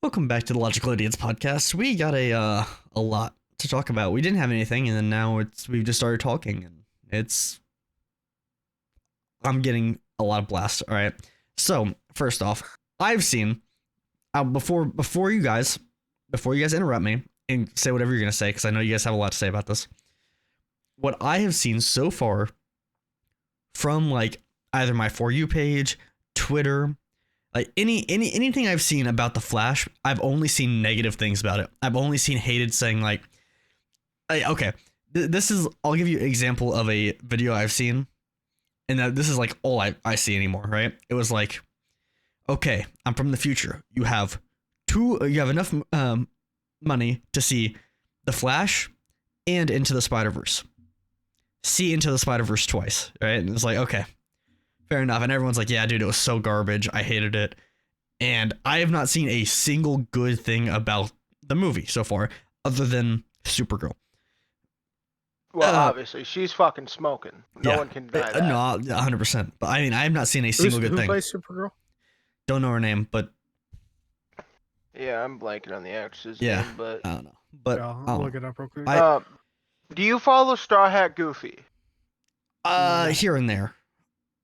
Welcome back to the Logical Idiots podcast. We got a lot to talk about. We didn't have anything, and then now we've just started talking, and I'm getting a lot of blast. All right. So first off, I've seen before you guys interrupt me and say whatever you're gonna say, because I know you guys have a lot to say about this. What I have seen so far from like either my For You page, Twitter. Like anything I've seen about the Flash, I've only seen negative things about it. I've only seen hated saying like, okay, I'll give you an example of a video I've seen, and that this is like all I see anymore, right? It was like, okay, I'm from the future. You have enough money to see the Flash and Into the Spider-Verse. See Into the Spider-Verse twice, right? And it's like, okay. Fair enough. And everyone's like, yeah, dude, it was so garbage. I hated it. And I have not seen a single good thing about the movie so far, other than Supergirl. Well, obviously, she's fucking smoking. No one can deny that. No, 100%. But I mean, I have not seen a single good thing. Who plays Supergirl? Don't know her name, but... Yeah, I'm blanking on the actress's yeah, name, but... I don't know. But Yeah, I'll look it up real quick. Do you follow Straw Hat Goofy? Here and there.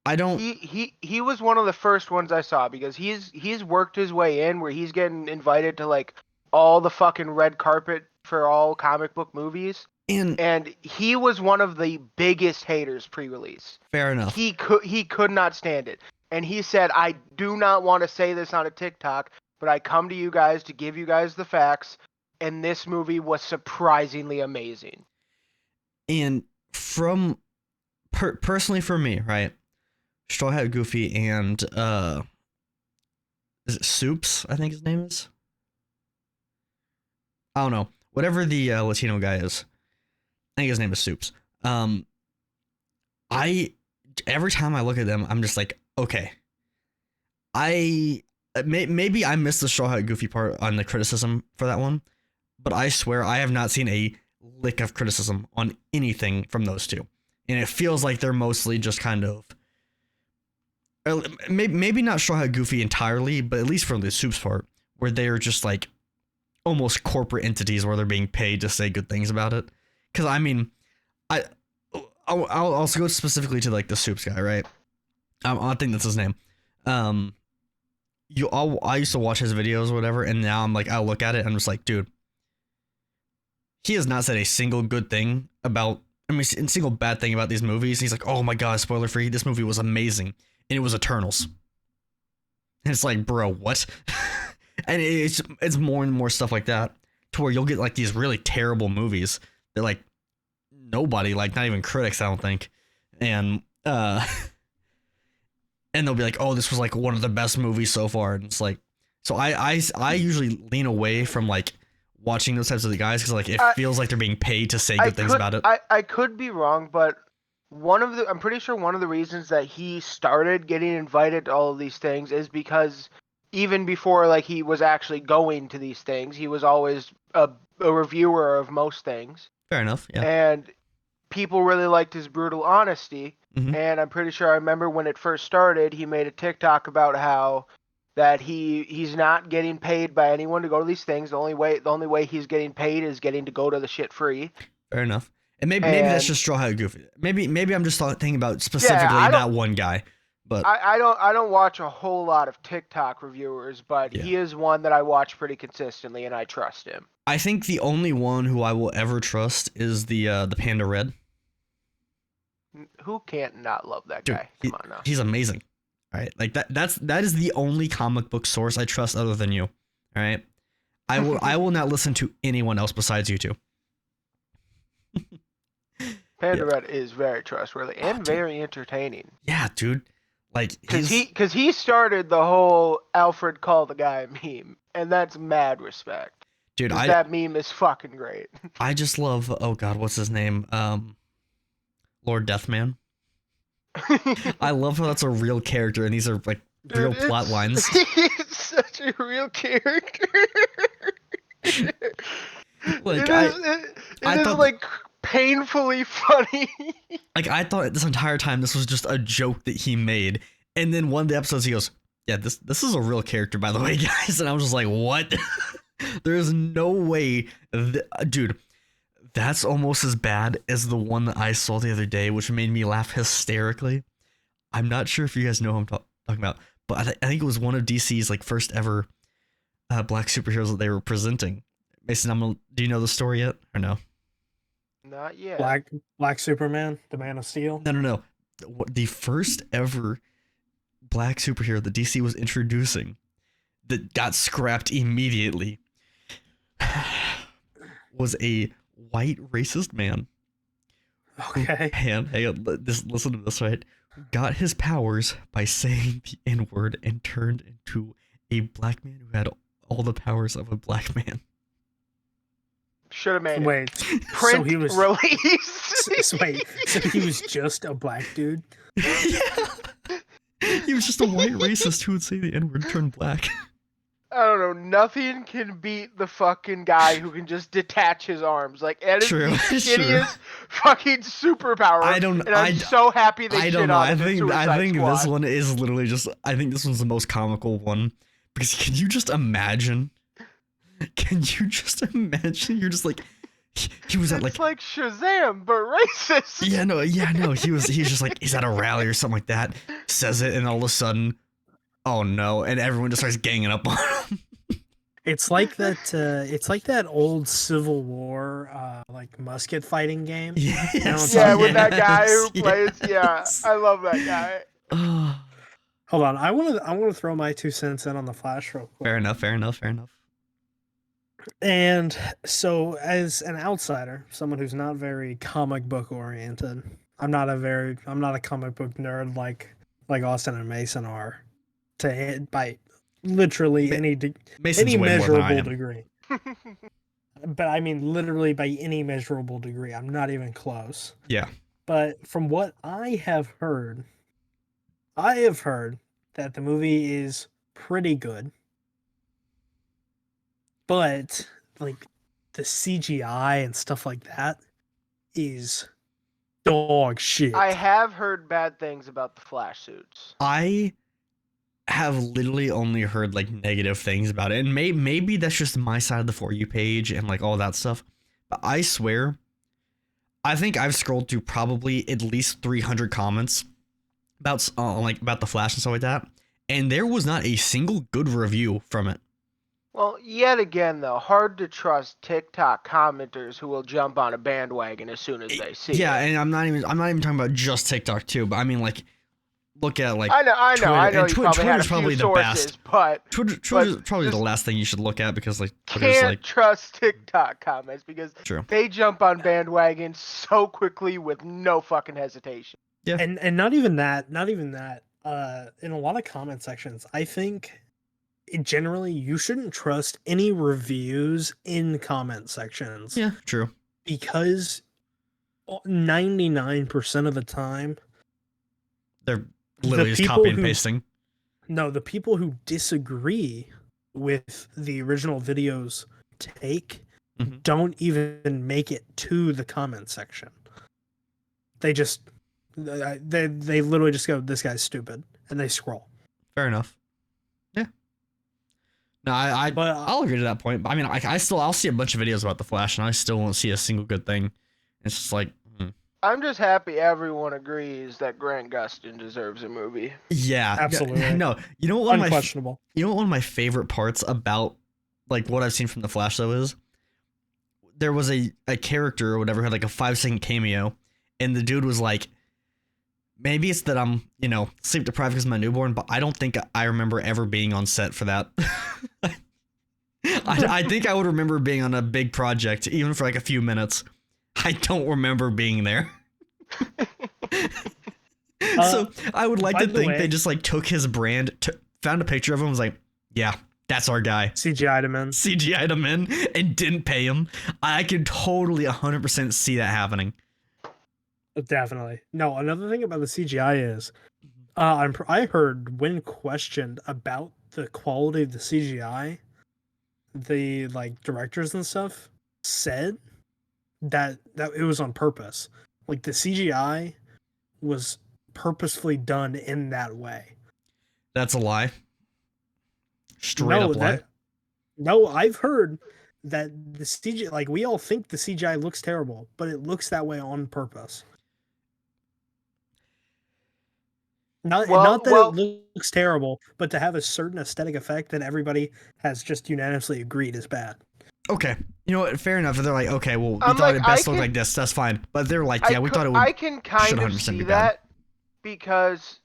I don't. He was one of the first ones I saw because he's worked his way in where he's getting invited to like all the fucking red carpet for all comic book movies. And he was one of the biggest haters pre-release. Fair enough. He could not stand it. And he said, I do not want to say this on a TikTok, but I come to you guys to give you guys the facts. And this movie was surprisingly amazing. And from personally for me, right? Straw Hat Goofy and is it Soups? I think his name is. I don't know. Whatever the Latino guy is, I think his name is Soups. Every time I look at them, I'm just like, okay. Maybe I missed the Straw Hat Goofy part on the criticism for that one, but I swear I have not seen a lick of criticism on anything from those two, and it feels like they're mostly just kind of. Maybe not Straw Hat Goofy entirely, but at least from the Soups part, where they're just like almost corporate entities where they're being paid to say good things about it. Because I mean, I'll also go specifically to like the Soups guy, right? I think that's his name. I used to watch his videos or whatever, and now I'm like, I look at it and I'm just like, dude, he has not said a single good thing about. I mean, a single bad thing about these movies. He's like, oh my god, spoiler free. This movie was amazing. And it was Eternals. And it's like, bro, what? And it's more and more stuff like that, to where you'll get like these really terrible movies that like nobody, like not even critics, I don't think, and they'll be like, oh, this was like one of the best movies so far, and it's like, so I usually lean away from like watching those types of guys because like it feels like they're being paid to say good things about it. I could be wrong, but I'm pretty sure one of the reasons that he started getting invited to all of these things is because even before like he was actually going to these things, he was always a reviewer of most things. Fair enough, yeah. And people really liked his brutal honesty. Mm-hmm. And I'm pretty sure I remember when it first started, he made a TikTok about how that he's not getting paid by anyone to go to these things. The only way he's getting paid is getting to go to the shit free. Fair enough. And maybe that's just Straw Hat Goofy. Maybe I'm just thinking about specifically that one guy. But I don't watch a whole lot of TikTok reviewers, but he is one that I watch pretty consistently, and I trust him. I think the only one who I will ever trust is the Panda Red. Who can't not love that Dude, guy? Come on now. He's amazing. All right, like that is the only comic book source I trust other than you. All right, I will not listen to anyone else besides you two. Panda Red is very trustworthy and very entertaining. Yeah, dude. Like because he started the whole Alfred Call the Guy meme, and that's mad respect. Dude, that meme is fucking great. I just love. Oh God, what's his name? Lord Deathman. I love how that's a real character, and these are like real plot lines. He's such a real character. Like it is like painfully funny. Like I thought this entire time this was just a joke that he made, and then one of the episodes he goes, Yeah, this is a real character, by the way, guys. And I was just like, what? There's no way, dude. That's almost as bad as the one that I saw the other day, which made me laugh hysterically. I'm not sure if you guys know who I'm talking about, but I think it was one of DC's like first ever black superheroes that they were presenting. Mason, do you know the story yet or no? Not yet. Black Superman, the Man of Steel. No. The first ever black superhero that DC was introducing that got scrapped immediately was a white racist man. Okay. Hey, listen to this, right? Got his powers by saying the N-word and turned into a black man who had all the powers of a black man. Should have made it. Wait, Print so he was release. wait, so he was just a black dude? Yeah. He was just a white racist who would say the N-word turned black. I don't know. Nothing can beat the fucking guy who can just detach his arms. Like, that is True, the true. shittiest fucking superpower. And I'm so happy they I shit don't know. on I it in think Suicide this Squad. one is literally just. I think this one's the most comical one because can you just imagine? Can you just imagine? You're just like he was at It's like like Shazam, but racist. yeah no. He's just like he's at a rally or something like that. Says it and all of a sudden, oh no! And everyone just starts ganging up on him. It's like that. It's like that old Civil War, like musket fighting game. Yes, Yeah, with that guy who yes, plays. yes. Yeah, I love that guy. Oh, Hold on, I want to throw my 2 cents in on the Flash real quick. fair enough. And so, as an outsider, someone who's not very comic book oriented, I'm not a comic book nerd like Austin and Mason are, by literally any Mason's way more than I measurable am. degree. But I mean, literally by any measurable degree. I'm not even close. Yeah. But from what I have heard that the movie is pretty good. But like the CGI and stuff like that is dog shit. I have heard bad things about the Flash suits. I have literally only heard like negative things about it, and maybe that's just my side of the For You page and like all that stuff. But I swear, I think I've scrolled through probably at least 300 comments about about the Flash and stuff like that, and there was not a single good review from it. Well, yet again, though, hard to trust TikTok commenters who will jump on a bandwagon as soon as they see Yeah, it. and I'm not even talking about just TikTok too, but I mean like look at like I know. Twitter, You and probably had a Twitter's probably few the sources, best. but Twitter's probably the just last thing you should look at because like Twitter's can't like trust TikTok comments because true. they jump on bandwagons so quickly with no fucking hesitation. Yeah. And not even that. In a lot of comment sections, I think generally you shouldn't trust any reviews in comment sections. Yeah, true. Because 99% of the time, They're literally just people copying and who- pasting. no, the people who disagree with the original video's take Mhm. don't even make it to the comment section. They just they literally just go, "This guy's stupid," and they scroll. Fair enough. Yeah. No, But I'll agree to that point. But I mean, I'll see a bunch of videos about the Flash, and I still won't see a single good thing. It's just like, I'm just happy everyone agrees that Grant Gustin deserves a movie. yeah, Absolutely. No, you know what? unquestionable. You know what one of my favorite parts about like what I've seen from the Flash though is there was a character or whatever who had like a 5-second cameo, and the dude was like, maybe it's that I'm sleep deprived because of my newborn, but I don't think I remember ever being on set for that. I think I would remember being on a big project even for like a few minutes. I don't remember being there. So I would like by to the think way- they just like took his brand, found a picture of him, was like, yeah, that's our guy. CGI'd him in. CGI'd him in and didn't pay him. I could totally 100% see that happening. Definitely. No, another thing about the CGI is, I heard when questioned about the quality of the CGI, the like directors and stuff said that it was on purpose. Like the CGI was purposefully done in that way. That's a lie. Straight no, up lie. no, I've heard that the CGI, like we all think the CGI looks terrible, but it looks that way on purpose. Not Well, that well, it looks terrible, but to have a certain aesthetic effect that everybody has just unanimously agreed is bad. Okay, you know what? Fair enough. They're like, okay, well, we I'm thought like, it I best looked can, like this. That's fine. But they're like, yeah, we thought it would. I can kind should of 100% see be bad. that because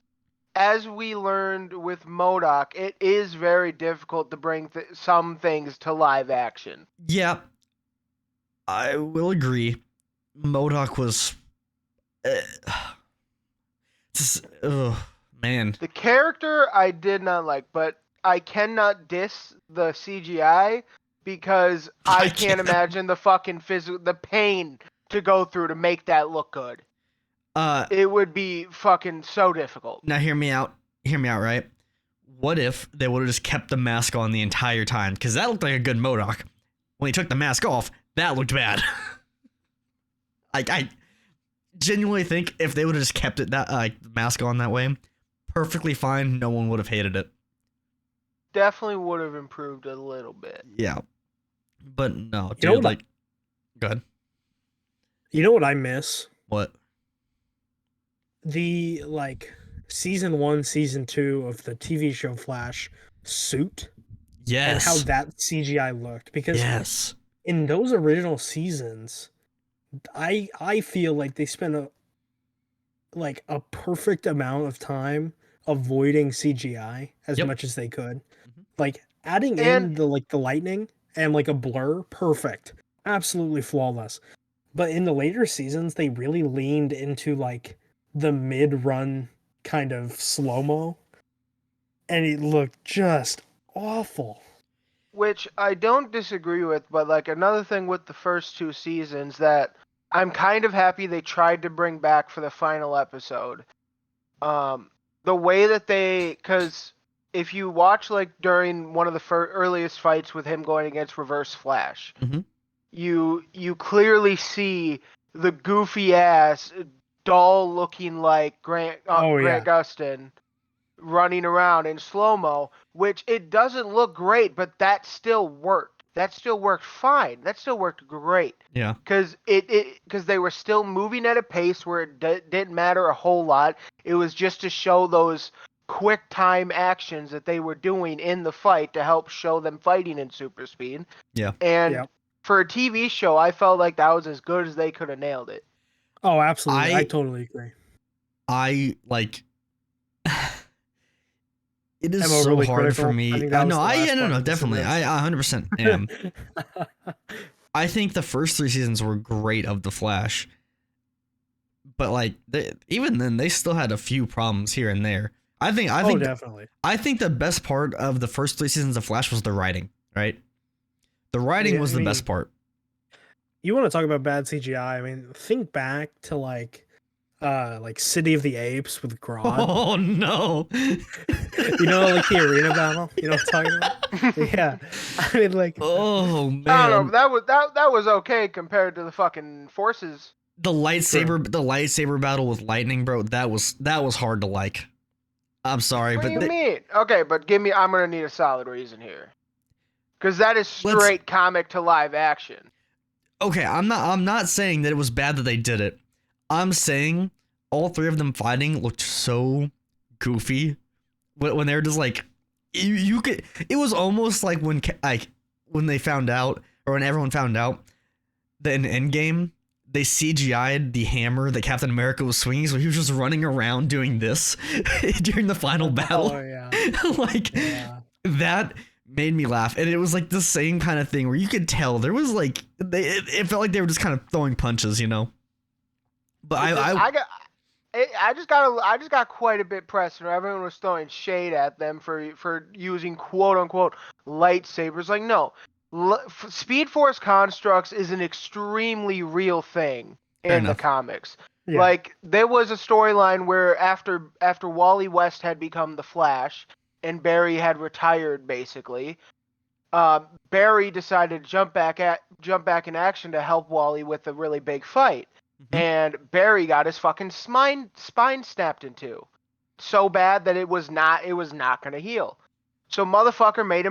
as we learned with MODOK, it is very difficult to bring some things to live action. Yeah, I will agree. MODOK was. Man. The character I did not like, but I cannot diss the CGI because I can't imagine the fucking the pain to go through to make that look good. It would be fucking so difficult. Now hear me out. Hear me out, right? What if they would have just kept the mask on the entire time? Because that looked like a good MODOK. When he took the mask off, that looked bad. I genuinely think if they would have just kept it that mask on that way, perfectly fine. No one would have hated it. Definitely would have improved a little bit. Yeah, but no, dude. You know Like, go ahead. You know what I miss? What? The season 1, season 2 of the TV show Flash suit Yes. and how that CGI looked, because yes. in those original seasons, I feel like they spent a perfect amount of time avoiding CGI as Yep. much as they could. Mhm. Like adding in the lightning and like a blur, perfect. Absolutely flawless. But in the later seasons, they really leaned into like the mid-run kind of slow-mo, and it looked just awful. Which I don't disagree with, but like another thing with the first 2 seasons that I'm kind of happy they tried to bring back for the final episode. The way that because if you watch like during one of the earliest fights with him going against Reverse Flash, Mhm. you clearly see the goofy ass, dull looking like Grant Gustin running around in slow-mo, which it doesn't look great, but that still worked. That still worked fine. That still worked great. Yeah. Because they were still moving at a pace where it didn't matter a whole lot. It was just to show those quick time actions that they were doing in the fight to help show them fighting in super speed. Yeah. And for a TV show, I felt like that was as good as they could have nailed it. Oh, absolutely. I totally agree. I like it is so really hard for me. No, definitely. I 100% am. I think the first 3 seasons were great of The Flash. But like even then they still had a few problems here and there. I think definitely. I think the best part of the first 3 seasons of Flash was the writing, right? The writing was the best part. You want to talk about bad CGI? I mean, think back to like City of the Apes with Grodd. Oh no. You know, like the arena battle? You know what I'm talking about? Yeah. I mean, like, oh man. I don't know, that was okay compared to the fucking forces. The lightsaber battle with lightning, bro, that was hard to like. I'm sorry, what but do you mean? Okay, but I'm gonna need a solid reason here. Because that is straight comic to live action. Okay, I'm not saying that it was bad that they did it. I'm saying all 3 of them fighting looked so goofy when they were just like you could. It was almost like when they found out, or when everyone found out that in Endgame they CGI'd the hammer that Captain America was swinging, so he was just running around doing this during the final battle. Oh yeah. That made me laugh, and it was like the same kind of thing where you could tell there was like it felt like they were just kind of throwing punches, you know. But I just got quite a bit pressed, and everyone was throwing shade at them for using quote unquote lightsabers. Like, no, Speed Force constructs is an extremely real thing in the comics. Yeah. Like, there was a storyline where after Wally West had become the Flash and Barry had retired, basically, Barry decided to jump back in action to help Wally with a really big fight. Mm-hmm. And Barry got his fucking spine snapped in two, so bad that it was not going to heal. So motherfucker made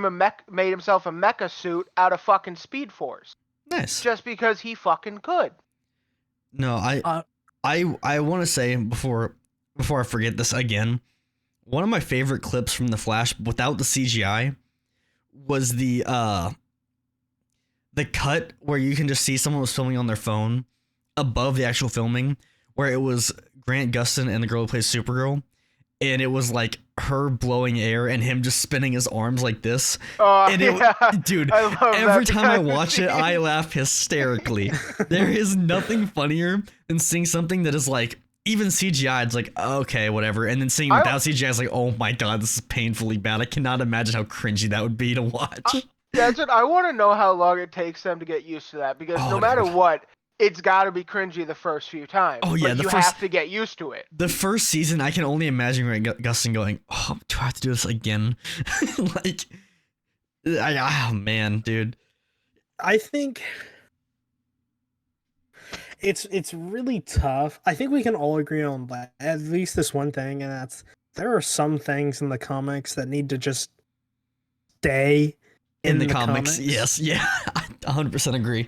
himself a mecha suit out of fucking Speed Force Nice. just because he fucking could. No, I want to say before I forget this again, one of my favorite clips from The Flash without the CGI was the cut where you can just see someone was filming on their phone above the actual filming, where it was Grant Gustin and the girl who plays Supergirl, and it was like her blowing air and him just spinning his arms like this. And dude, every time I watch it, I laugh hysterically. There is nothing funnier than seeing something that is like, even CGI, it's like, okay, whatever. And then seeing without CGI, it's like, oh my god, this is painfully bad. I cannot imagine how cringy that would be to watch. That's it. I want to know how long it takes them to get used to that, because no matter what, it's got to be cringy the first few times. Oh yeah, but you have to get used to it. The first season, I can only imagine Gustin going, "Oh, do I have to do this again?" Like, oh man, dude. I think it's really tough. I think we can all agree on at least this one thing, and that's there are some things in the comics that need to just stay in the comics. Yes, yeah, I 100% agree.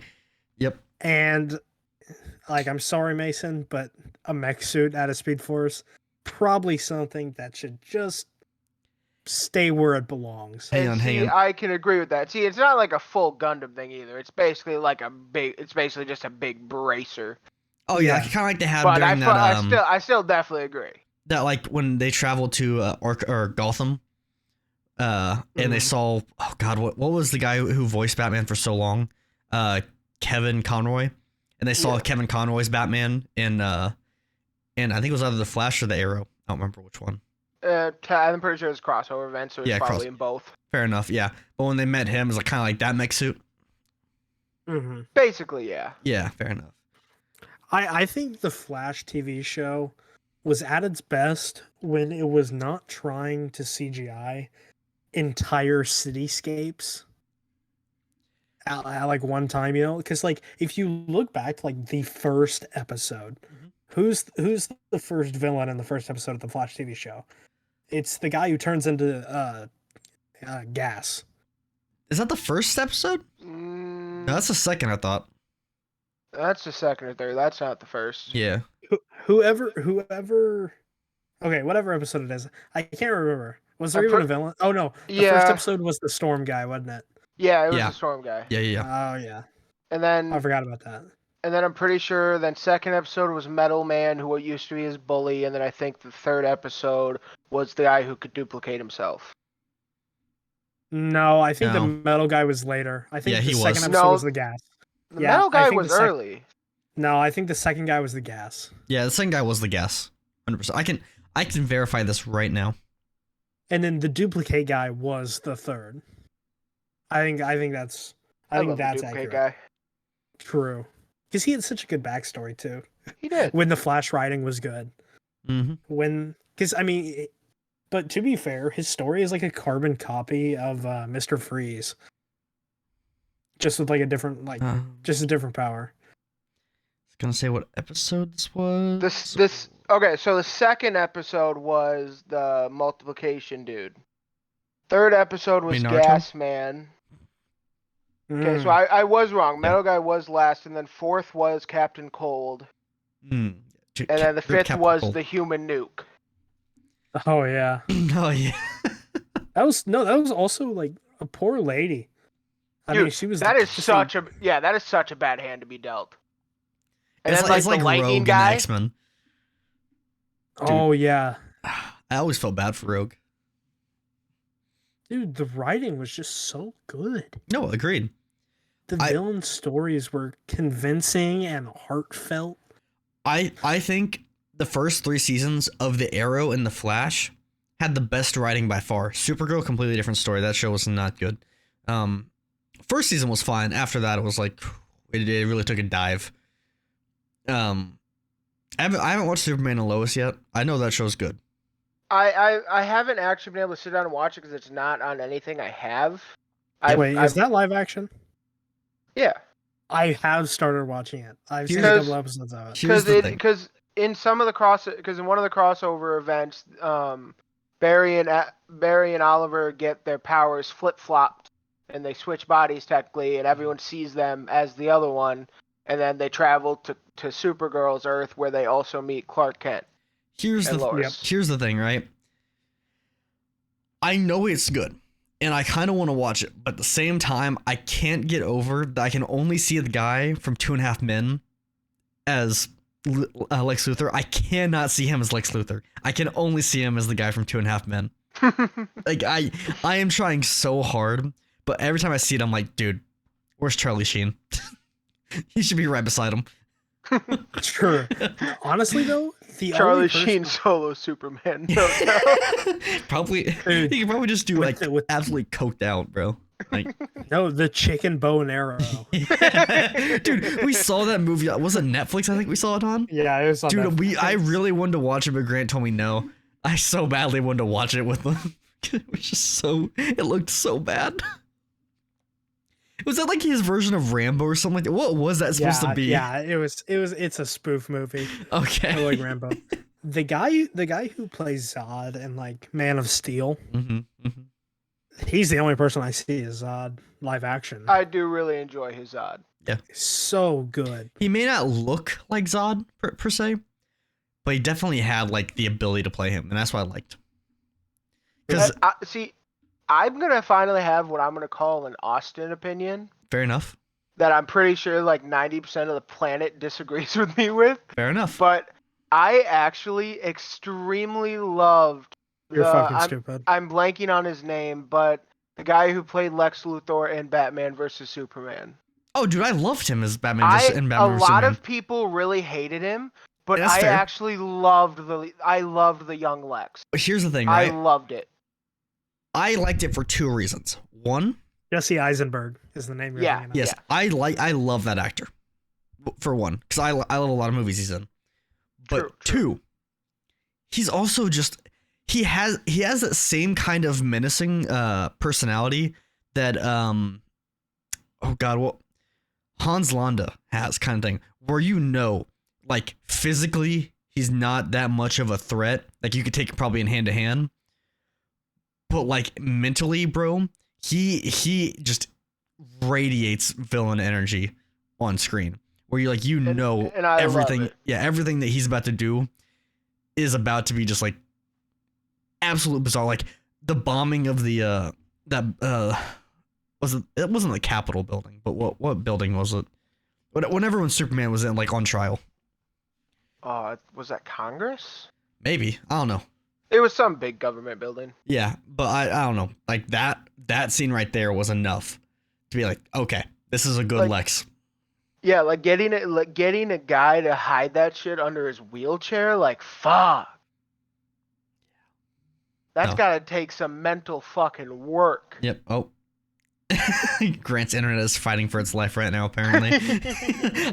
Yep. And like, I'm sorry, Mason, but a mech suit out of Speed Force, probably something that should just stay where it belongs. Hang on. I can agree with that. See, it's not like a full Gundam thing either. It's basically like it's basically just a big bracer. Oh yeah, kind of like they had but during that. I still definitely agree. That like when they traveled to or Gotham, and they saw, oh god, what was the guy who voiced Batman for so long? Kevin Conroy, and they saw Kevin Conroy's Batman in I think it was either the Flash or the Arrow. I don't remember which one. I'm pretty sure it's a crossover event, so it's probably in both. Fair enough, yeah. But when they met him, it was like kind of like that mech suit. Mm-hmm. Basically, yeah. Yeah, fair enough. I think the Flash TV show was at its best when it was not trying to CGI entire cityscapes at like one time, because like if you look back to like the first episode, who's the first villain in the first episode of the Flash TV show? It's the guy who turns into gas. Is that the first episode? No, that's the second, I thought. That's the second or third. That's not the first. Yeah. Whoever. Okay, whatever episode it is, I can't remember. Was there even a villain? Oh no, the first episode was the Storm guy, wasn't it? Yeah, it was the Storm guy. Yeah. Oh yeah. And then I forgot about that. And then I'm pretty sure then second episode was Metal Man, who used to be his bully, and then I think the third episode was the guy who could duplicate himself. No, I think the metal guy was later. I think the second episode was the gas. The metal guy was early. No, I think the second guy was the gas. Yeah, the second guy was the gas. 100%. I can verify this right now. And then the duplicate guy was the third. I think that's accurate. Guy. True. Because he had such a good backstory too. He did. When the Flash writing was good. Mm-hmm. But to be fair, his story is like a carbon copy of Mr. Freeze. Just with like a different power. I was gonna say what episode this was. Okay, so the second episode was the multiplication dude. Third episode was Gas Man. Okay, so I was wrong. Metal Guy was last, and then fourth was Captain Cold. And then the fifth was the Human Nuke. Oh yeah. Oh yeah. that was also like a poor lady. Dude, I mean, she was. That is such a bad hand to be dealt. And it's then like the lightning Rogue guy. In X-Men. Oh yeah. I always felt bad for Rogue. Dude, the writing was just so good. No, agreed. The villain stories were convincing and heartfelt. I think the first 3 seasons of The Arrow and The Flash had the best writing by far. Supergirl, completely different story. That show was not good. First season was fine. After that, it was like it really took a dive. I haven't watched Superman and Lois yet. I know that show's good. I haven't actually been able to sit down and watch it because it's not on anything I have. Is that live action? Yeah. I have started watching it. I've seen a couple episodes of it. Because in one of the crossover events, Barry and Oliver get their powers flip flopped, and they switch bodies technically, and everyone sees them as the other one, and then they travel to Supergirl's Earth, where they also meet Clark Kent Here's and the Lois. here's the thing, right? I know it's good, and I kind of want to watch it, but at the same time, I can't get over that I can only see the guy from Two and a Half Men as Lex Luthor. I cannot see him as Lex Luthor. I can only see him as the guy from Two and a Half Men. Like I am trying so hard, but every time I see it, I'm like, dude, where's Charlie Sheen? He should be right beside him. Sure. Honestly, though, the Charlie only person- Sheen solo Superman. No, Probably Dude, he could probably just do with like absolutely coked out, bro. Like, no, the chicken bow and arrow. dude, we saw that movie. Was it Netflix? I think we saw it on. Yeah, it was on Dude, Netflix. I really wanted to watch it, but Grant told me no. I so badly wanted to watch it with them. It was just so. It looked so bad. Was that like his version of Rambo or something like that? What was that supposed to be? Yeah, it's a spoof movie. Okay. I like Rambo. The guy who plays Zod in like Man of Steel, he's the only person I see as Zod live action. I do really enjoy his Zod. So good. He may not look like Zod per se, but he definitely had like the ability to play him, and that's what I liked. Because See, I'm gonna finally have what I'm gonna call an Austin opinion fair enough. that I'm pretty sure like 90% of the planet disagrees with me with. Fair enough. But I actually extremely loved You're fucking I'm, stupid. I'm blanking on his name, but the guy who played Lex Luthor in Batman vs Superman. Oh, dude, I loved him as Batman. In A Batman vs. lot Superman. of people really hated him, but That's I fair. actually loved the young Lex. But here's the thing, I right? loved it. I liked it for two reasons. One, Jesse Eisenberg is the name you're Yeah, thinking of. yes, I love that actor. For one, because I love a lot of movies he's in. But True. two, he's also just he has that same kind of menacing personality that oh god, what Hans Landa has, kind of thing, where like physically he's not that much of a threat. Like you could take it probably in hand to hand. But like mentally, bro, he just radiates villain energy on screen. Where you And I love everything, it. everything that he's about to do is about to be just like absolute bizarre. Like the bombing of the it wasn't the Capitol building, but what building was it? Whenever when Superman was in like on trial, Was that Congress? maybe, I don't know. It was some big government building. Yeah, but I don't know. Like that scene right there was enough to be like, okay, this is a good Like, Lex. Yeah, like getting a guy to hide that shit under his wheelchair, like fuck. That's No. gotta take some mental fucking work. Yep. Oh. Grant's internet is fighting for its life right now, apparently.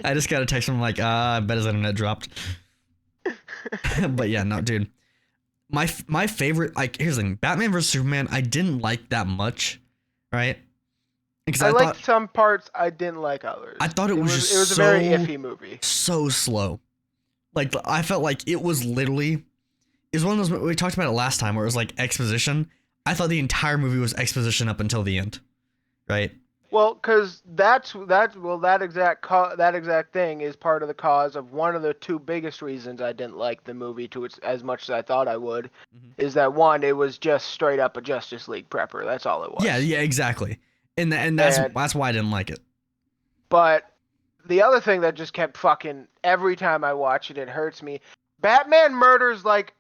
I just got a text from like, I bet his internet dropped. But yeah, no, dude. My favorite, like, here's the thing. Batman vs. Superman, I didn't like that much, right? Because I I liked thought some parts, I didn't like others. I thought it was just it was a very so- iffy movie. so slow. Like, I felt like it was literally, it was one of those, we talked about it last time, where it was like exposition. I thought the entire movie was exposition up until the end, right? Well, because that exact thing is part of the cause of one of the two biggest reasons I didn't like the movie as much as I thought I would. Mhm. Is that one? It was just straight up a Justice League prepper. That's all it was. Yeah, exactly. And that's why I didn't like it. But the other thing that just kept fucking every time I watch it, it hurts me. Batman murders like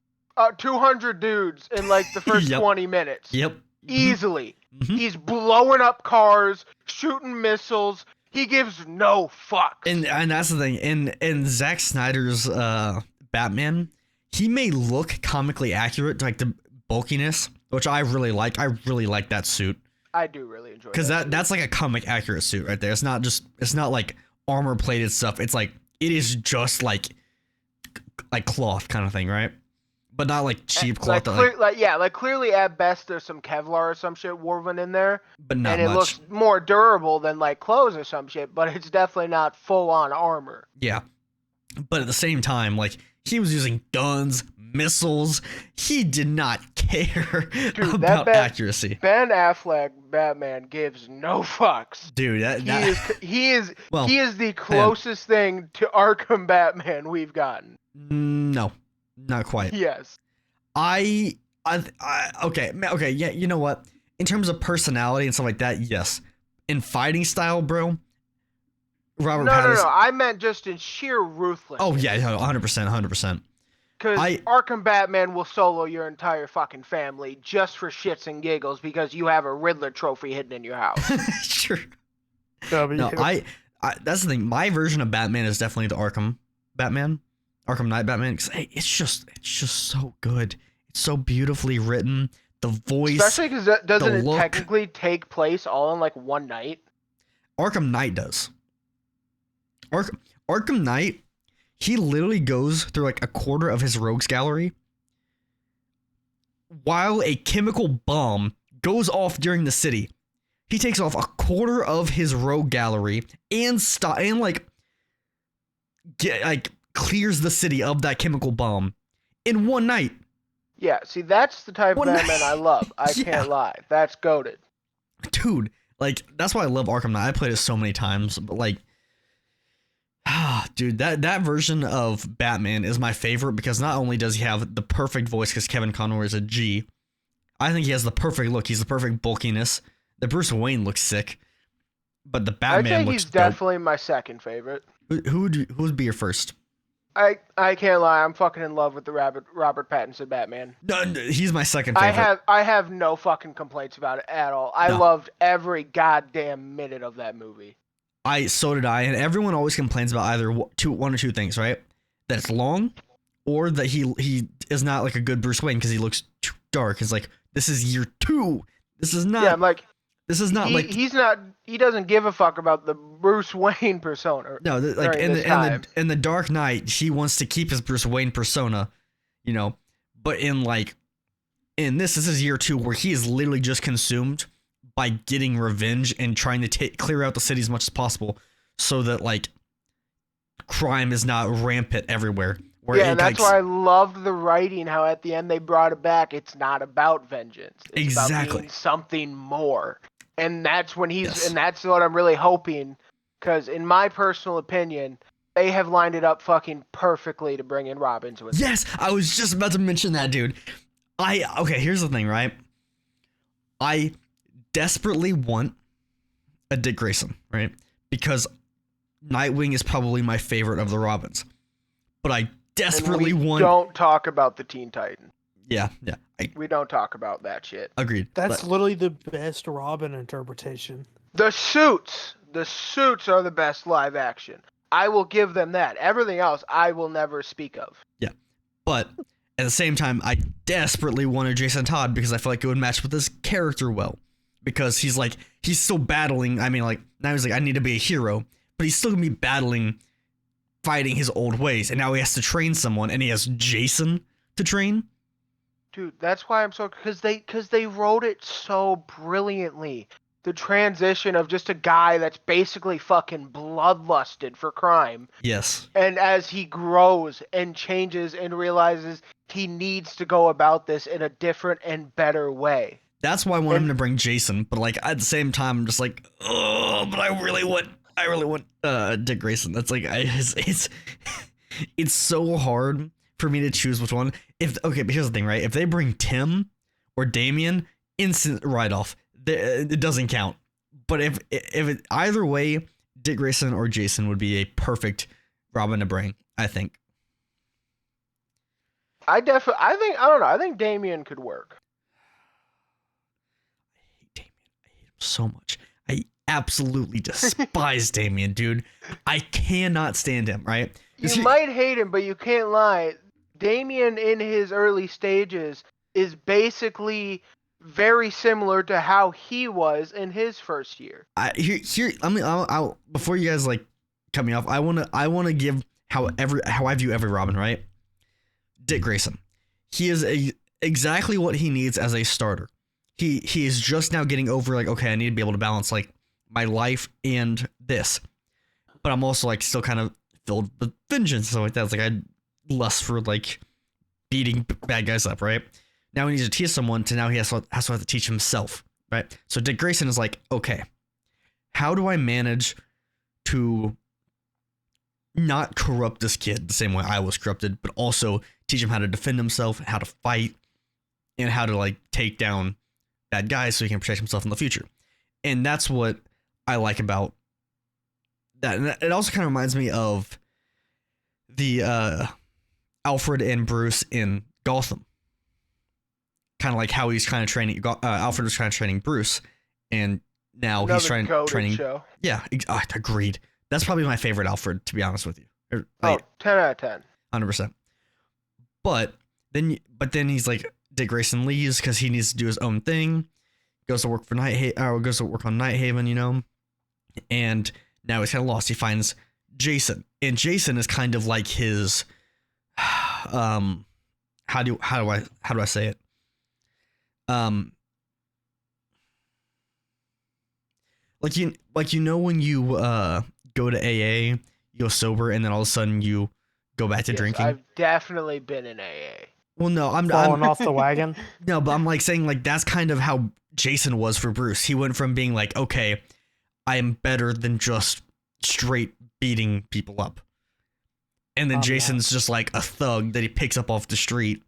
200 dudes in like the first Yep. 20 minutes. Yep. Easily. Mhm. He's blowing up cars, shooting missiles. He gives no fucks. And that's the thing. In Zack Snyder's Batman, he may look comically accurate, like the bulkiness, which I really like. I really like that suit. I do really enjoy Because that. that's like a comic accurate suit right there. It's not like armor plated stuff. It's like it is just like cloth kind of thing, right? But not like cheap cloth. Like clearly at best there's some Kevlar or some shit woven in there, but not and it much. looks more durable than like clothes or some shit. But it's definitely not full on armor. Yeah. But at the same time, like he was using guns, missiles. He did not care Dude, about accuracy. Ben Affleck Batman gives no fucks. Dude, He is well, he is the closest thing to Arkham Batman we've gotten. no, not quite. Yes. Okay, yeah, you know what? In terms of personality and stuff like that, yes. In fighting style, bro, Robert Pattinson. No. I meant just in sheer ruthlessness. Oh yeah, 100%. Because Arkham Batman will solo your entire fucking family just for shits and giggles because you have a Riddler trophy hidden in your house. Sure. No, I that's the thing. My version of Batman is definitely the Arkham Knight Batman. 'Cause, hey, it's just so good. It's so beautifully written. The voice, especially because doesn't it look. technically take place all in like one night? Arkham Knight does. Arkham Knight, he literally goes through like a quarter of his rogues gallery while a chemical bomb goes off during the city. He takes off a quarter of his rogue gallery and clears the city of that chemical bomb in one night. Yeah, see, that's the type of One Batman night. I love. I Yeah. can't lie. That's goated. Dude, like, that's why I love Arkham Knight. I played it so many times, but like, dude, that version of Batman is my favorite because not only does he have the perfect voice because Kevin Conroy is a G, I think he has the perfect look. He's the perfect bulkiness. The Bruce Wayne looks sick, but the I'd Batman say looks he's definitely my second favorite. dope. Who would be your first? I can't lie. I'm fucking in love with the Robert Pattinson Batman. No, he's my second favorite. I have no fucking complaints about it at all. I No. loved every goddamn minute of that movie. So did I, and everyone always complains about either one or two things, right? That it's long, or that he is not like a good Bruce Wayne because he looks too dark. It's like, this is year 2. This is not. Yeah, I'm like, This is not like he's not. He doesn't give a fuck about the Bruce Wayne persona. no, like during in this time. the Dark Knight, he wants to keep his Bruce Wayne persona, you know, but in this is year 2 where he is literally just consumed by getting revenge and trying to clear out the city as much as possible, so that like crime is not rampant everywhere. Where Yeah, and that's why I loved the writing. How at the end they brought it back. It's not about vengeance. It's Exactly. about being something more. And that's when Yes. and that's what I'm really hoping. Because in my personal opinion, they have lined it up fucking perfectly to bring in Robin to it. Yes, I was just about to mention that, dude. Okay, here's the thing, right? I desperately want a Dick Grayson, right? Because Nightwing is probably my favorite of the Robins. But I desperately and we want. don't talk about the Teen Titan. Yeah, We don't talk about that shit. agreed. That's But- literally the best Robin interpretation. The suits are the best live action. I will give them that. Everything else, I will never speak of. But at the same time, I desperately wanted Jason Todd because I feel like it would match with his character well. Because he's still battling. I mean, like, now he's like, I need to be a hero. But he's still going to be battling, fighting his old ways. And now he has to train someone, and he has Jason to train. Dude, that's why I'm so because they wrote it so brilliantly. The transition of just a guy that's basically fucking bloodlusted for crime, Yes. and as he grows and changes and realizes he needs to go about this in a different and better way. That's why I want him to bring Jason. But, like, at the same time, I'm just like, oh, but I really want Dick Grayson. That's like, it's so hard for me to choose which one. But here's the thing, right? If they bring Tim or Damian, instant write-off. It doesn't count. But if either way, Dick Grayson or Jason would be a perfect Robin to bring, I think. I don't know. I think Damian could work. I hate Damian. I hate him so much. I absolutely despise Damian, dude. I cannot stand him, right? 'Cause You might hate him, but you can't lie. Damian in his early stages is basically very similar to how he was in his first year. I'll before you guys like cut me off, I wanna give how I view every Robin, right? Dick Grayson. He is exactly what he needs as a starter. He is just now getting over like, okay, I need to be able to balance like my life and this. But I'm also like still kind of filled with vengeance and stuff like that. It's like I lust for like beating bad guys up, right? Now he needs to teach someone to now he has to have to teach himself, right? So Dick Grayson is like, okay, how do I manage to not corrupt this kid the same way I was corrupted, but also teach him how to defend himself, how to fight, and how to like take down bad guys so he can protect himself in the future. And that's what I like about that. And it also kind of reminds me of the Alfred and Bruce in Gotham. Kind of like how he's kind of training. Alfred was kind of training Bruce, and now he's training. Show. Yeah, agreed. That's probably my favorite Alfred, to be honest with you. 10 out of 10. 100%. But then he's like, Dick Grayson leaves because he needs to do his own thing. Goes to work for goes to work on Nighthaven, you know, and now he's kind of lost. He finds Jason, and Jason is kind of like his, how do I say it? Like you know when you go to AA, you go sober, and then all of a sudden you go back to drinking. I've definitely been in AA. Well, no, I'm falling off the wagon. No, but I'm like saying like that's kind of how Jason was for Bruce. He went from being like, okay, I am better than just straight beating people up, and then Jason's just like a thug that he picks up off the street,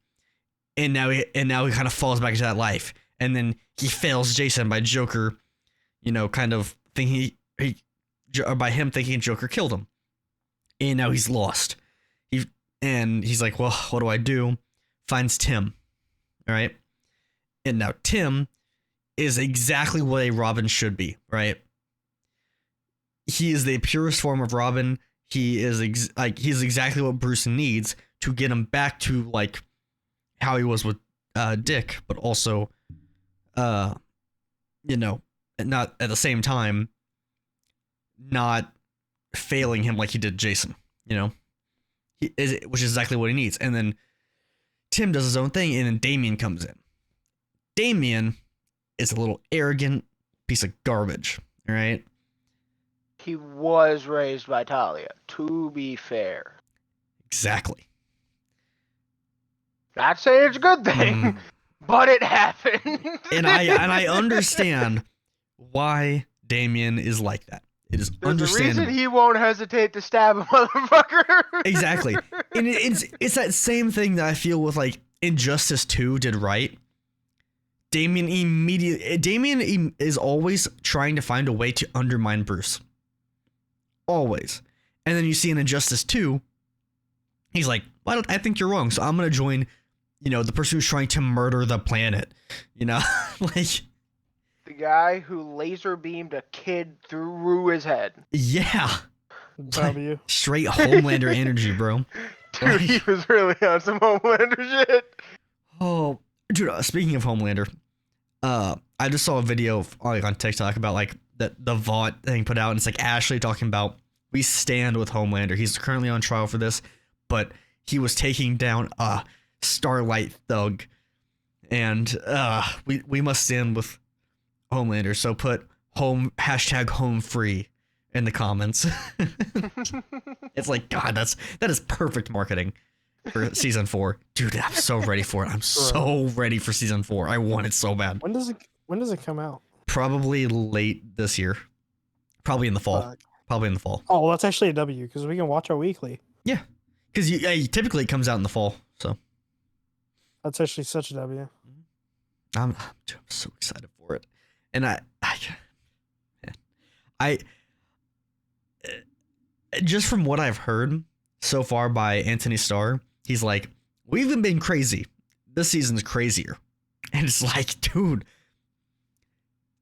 and now he kind of falls back into that life, and then he fails Jason by Joker, you know, kind of thinking by him thinking Joker killed him, and now he's lost. He's like, well, what do I do? Finds Tim, all right? And now Tim is exactly what a Robin should be, right? He is the purest form of Robin. He is he's exactly what Bruce needs to get him back to like how he was with Dick, but also, you know, not at the same time, not failing him like he did Jason, you know, which is exactly what he needs. And then Tim does his own thing, and then Damien comes in. Damien is a little arrogant piece of garbage, all right? He was raised by Talia, to be fair. Exactly. Not saying it's a good thing, but it happened. and I understand why Damien is like that. It is understandable. There's a reason he won't hesitate to stab a motherfucker. Exactly. And it's that same thing that I feel with like Injustice 2 did right. Damien is always trying to find a way to undermine Bruce. Always. And then you see in Injustice 2, he's like, well, I think you're wrong, so I'm going to join, you know, the person who's trying to murder the planet. You know? Like... The guy who laser beamed a kid through his head. Yeah. W. Straight Homelander energy, bro. Dude, Like, he was really on some Homelander shit. oh, dude, speaking of Homelander, I just saw a video on TikTok about like the Vought thing put out, and it's like Ashley talking about, we stand with Homelander. He's currently on trial for this, but he was taking down a Starlight thug, and we must stand with Homelander. So put #home free in the comments. It's like, God, that is perfect marketing for season 4. Dude, I'm so ready for it. I'm so ready for season 4. I want it so bad. When does it come out? Probably late this year. Probably in the fall. Probably in the fall. Oh, well, that's actually a W because we can watch our weekly. Yeah, because typically it comes out in the fall. So that's actually such a W. I'm so excited for it, and I just from what I've heard so far by Anthony Starr, he's like, we've been crazy. This season's crazier, and it's like, dude,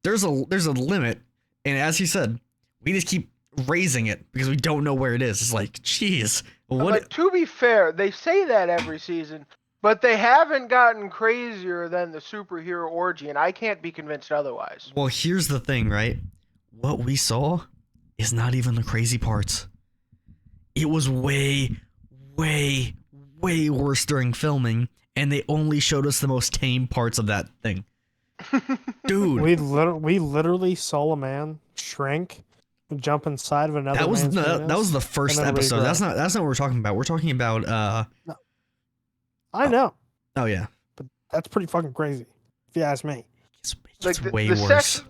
there's a limit, and as he said, we just keep raising it because we don't know where it is. It's like, geez, what? But to be fair, they say that every season, but they haven't gotten crazier than the superhero orgy, and I can't be convinced otherwise. Well, here's the thing, right? What we saw is not even the crazy parts. It was way, way, way worse during filming, and they only showed us the most tame parts of that thing. Dude, we literally saw a man shrink, jump inside of another. That was the first episode. That's not what we're talking about. We're talking about I know, Oh yeah, but that's pretty fucking crazy, if you ask me. it's Like way the worse. sex,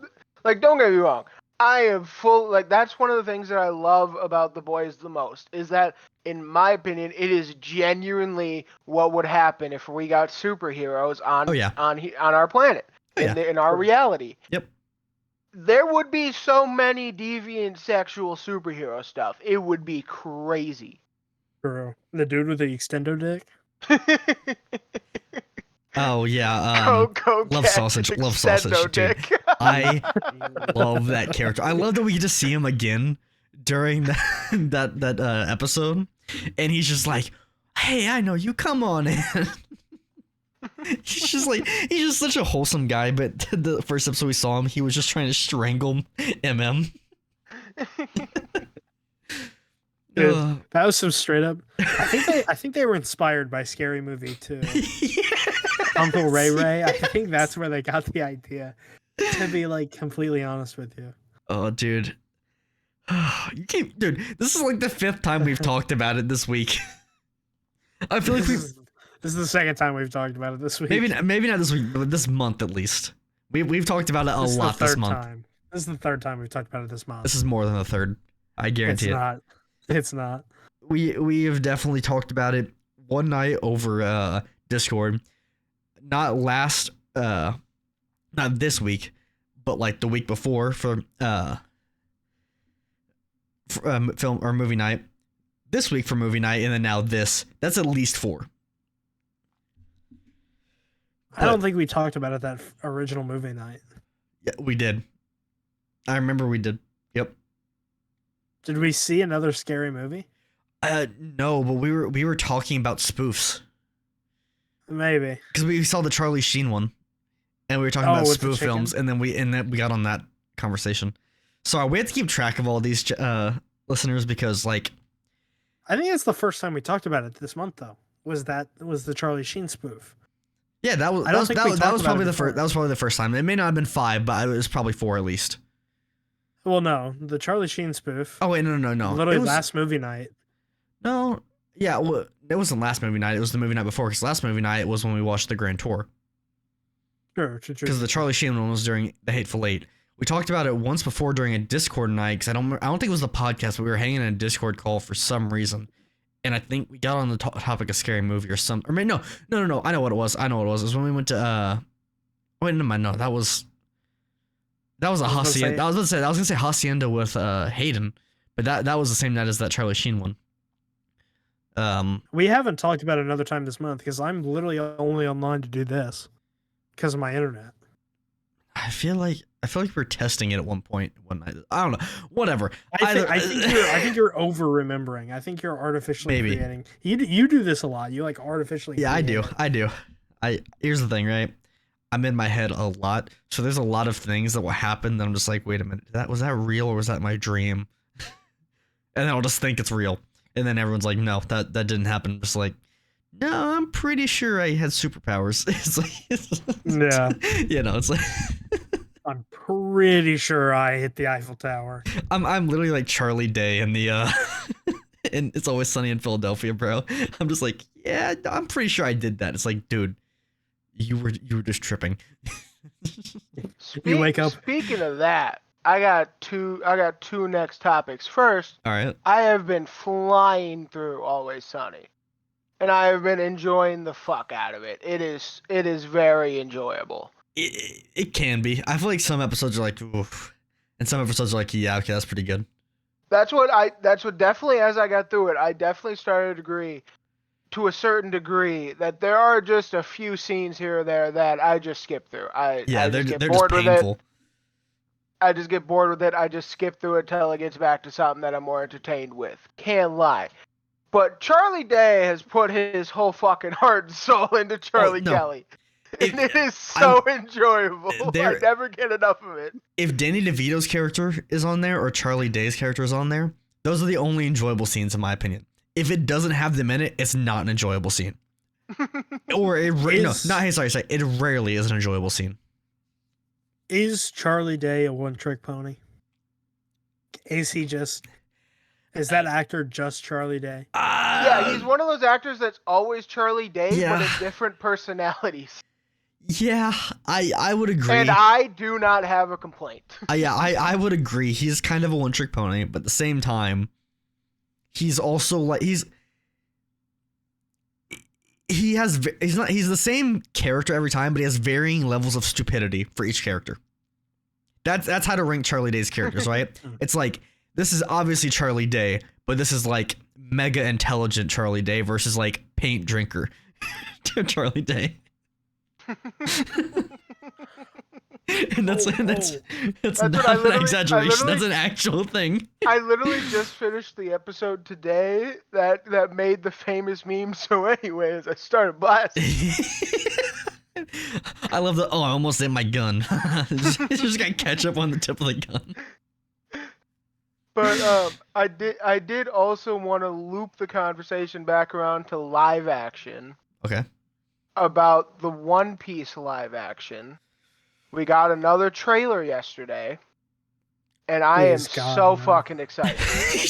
like don't get me wrong, I am full. Like that's one of the things that I love about The Boys the most is that, in my opinion, it is genuinely what would happen if we got superheroes on Oh, yeah. on our planet Oh, yeah. in our reality. Yep. There would be so many deviant sexual superhero stuff. It would be crazy. True. The dude with the extendo dick. Oh yeah, Go love catch sausage, an love sausage, extendo dude. dick. I love that character. I love that we get to see him again during that episode, and he's just like, "Hey, I know you. Come on in." He's just such a wholesome guy. But the first episode we saw him, he was just trying to strangle MM. Dude, Ugh. that was some straight up. I think they were inspired by Scary Movie too. Uncle Ray Ray. I think that's where they got the idea. To be like completely honest with you. Oh, dude. Dude, this is like the 5th time we've talked about it this week. I feel like This is the second time we've talked about it this week. maybe not this week, but this month at least. We've talked about it a This is lot the this third month. time. This is the third time we've talked about it this month. This is more than the third. I It's guarantee it. not. It's not. We have definitely talked about it one night over Discord. Not this week, but like the week before for film or movie night. This week for movie night, and then now this. That's at least 4. I don't think we talked about it that original movie night. Yeah, we did. I remember we did. Yep. Did we see another scary movie? No, but we were talking about spoofs Maybe. because we saw the Charlie Sheen one, and we were talking Oh, about with the spoof films, chicken? and then we got on that conversation. Sorry, we have to keep track of all these listeners because like I think that's the first time we talked about it this month, though. Was the Charlie Sheen spoof? yeah, that was I don't think we that talked was about probably it the before. first. That was probably the first time. It may not have been 5, but it was probably 4 at least. Well, no, the Charlie Sheen spoof. Oh wait, no. Literally It was, last movie night. No, yeah, well, it wasn't last movie night. It was the movie night before. Because last movie night was when we watched the Grand Tour. True. Because the Charlie Sheen one was during the Hateful Eight. We talked about it once before during a Discord night. Because I don't think it was the podcast, but we were hanging in a Discord call for some reason. And I think we got on the topic of scary movie or something. Or maybe no. I know what it was. It was when we went to wait, never mind. No, that was a Hacienda. I was gonna say Hacienda with Hayden, but that was the same night as that Charlie Sheen one. We haven't talked about it another time this month because I'm literally only online to do this because of my internet. I feel like we're testing it at one point one night. I don't know. Whatever. I think you're over remembering. I think you're artificially Maybe. creating. You do this a lot. You like artificially. Yeah, create it. I do. Here's the thing, right? I'm in my head a lot, so there's a lot of things that will happen that I'm just like, wait a minute, was that real or was that my dream? And then I'll just think it's real, and then everyone's like, no, that didn't happen. I'm just like, no, I'm pretty sure I had superpowers. Yeah. It's like I'm pretty sure I hit the Eiffel Tower. I'm literally like Charlie Day in the and It's Always Sunny in Philadelphia, bro. I'm just like, yeah, I'm pretty sure I did that. It's like, dude, you were just tripping. You wake up. Speaking of that, I got two next topics. First, All right. I have been flying through Always Sunny, and I have been enjoying the fuck out of it. It is very enjoyable. It can be. I feel like some episodes are like, oof, and some episodes are like, yeah, okay, that's pretty good. That's what definitely, as I got through it, I definitely started to agree to a certain degree that there are just a few scenes here or there that I just skip through. They're just bored with it. painful. I just get bored with it. I just skip through it till it gets back to something that I'm more entertained with. Can't lie. But Charlie Day has put his whole fucking heart and soul into Charlie no. Kelly. And it is so enjoyable. There- I never get enough of it. If Danny DeVito's character is on there or Charlie Day's character is on there, those are the only enjoyable scenes in my opinion. If it doesn't have them in it, it's not an enjoyable scene. Or it it rarely is an enjoyable scene. Is Charlie Day a one-trick pony? Is that actor just Charlie Day? Yeah, he's one of those actors that's always Charlie Day, Yeah. but in different personalities. Yeah, I would agree. And I do not have a complaint. I would agree. He's kind of a one-trick pony, but at the same time, he's also like he's the same character every time, but he has varying levels of stupidity for each character. That's how to rank Charlie Day's characters, right? It's like this is obviously Charlie Day, but this is like mega intelligent Charlie Day versus like paint drinker Charlie Day. And that's what not an exaggeration. That's an actual thing. I literally just finished the episode today that made the famous meme. So, anyways, I started blasting. I love the I almost hit my gun. Just got ketchup on the tip of the gun. But I did also want to loop the conversation back around to live action. Okay. About the One Piece live action. We got another trailer yesterday, and I am so fucking excited.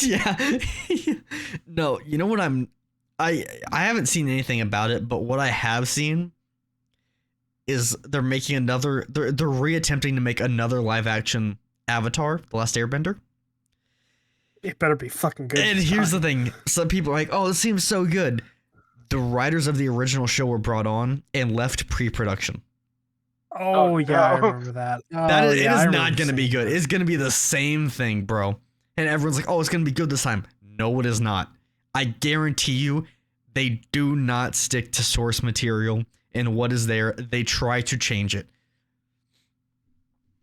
Yeah. No, you know what I haven't seen anything about it, but what I have seen is they're making another they're reattempting to make another live action Avatar, The Last Airbender. It better be fucking good. And here's the thing. Some people are like, "Oh, this seems so good." The writers of the original show were brought on and left pre-production. Oh yeah, I remember that. It is not going to be good. It's going to be the same thing, bro. And everyone's like, "Oh, it's going to be good this time." No, it is not. I guarantee you, they do not stick to source material and what is there. They try to change it.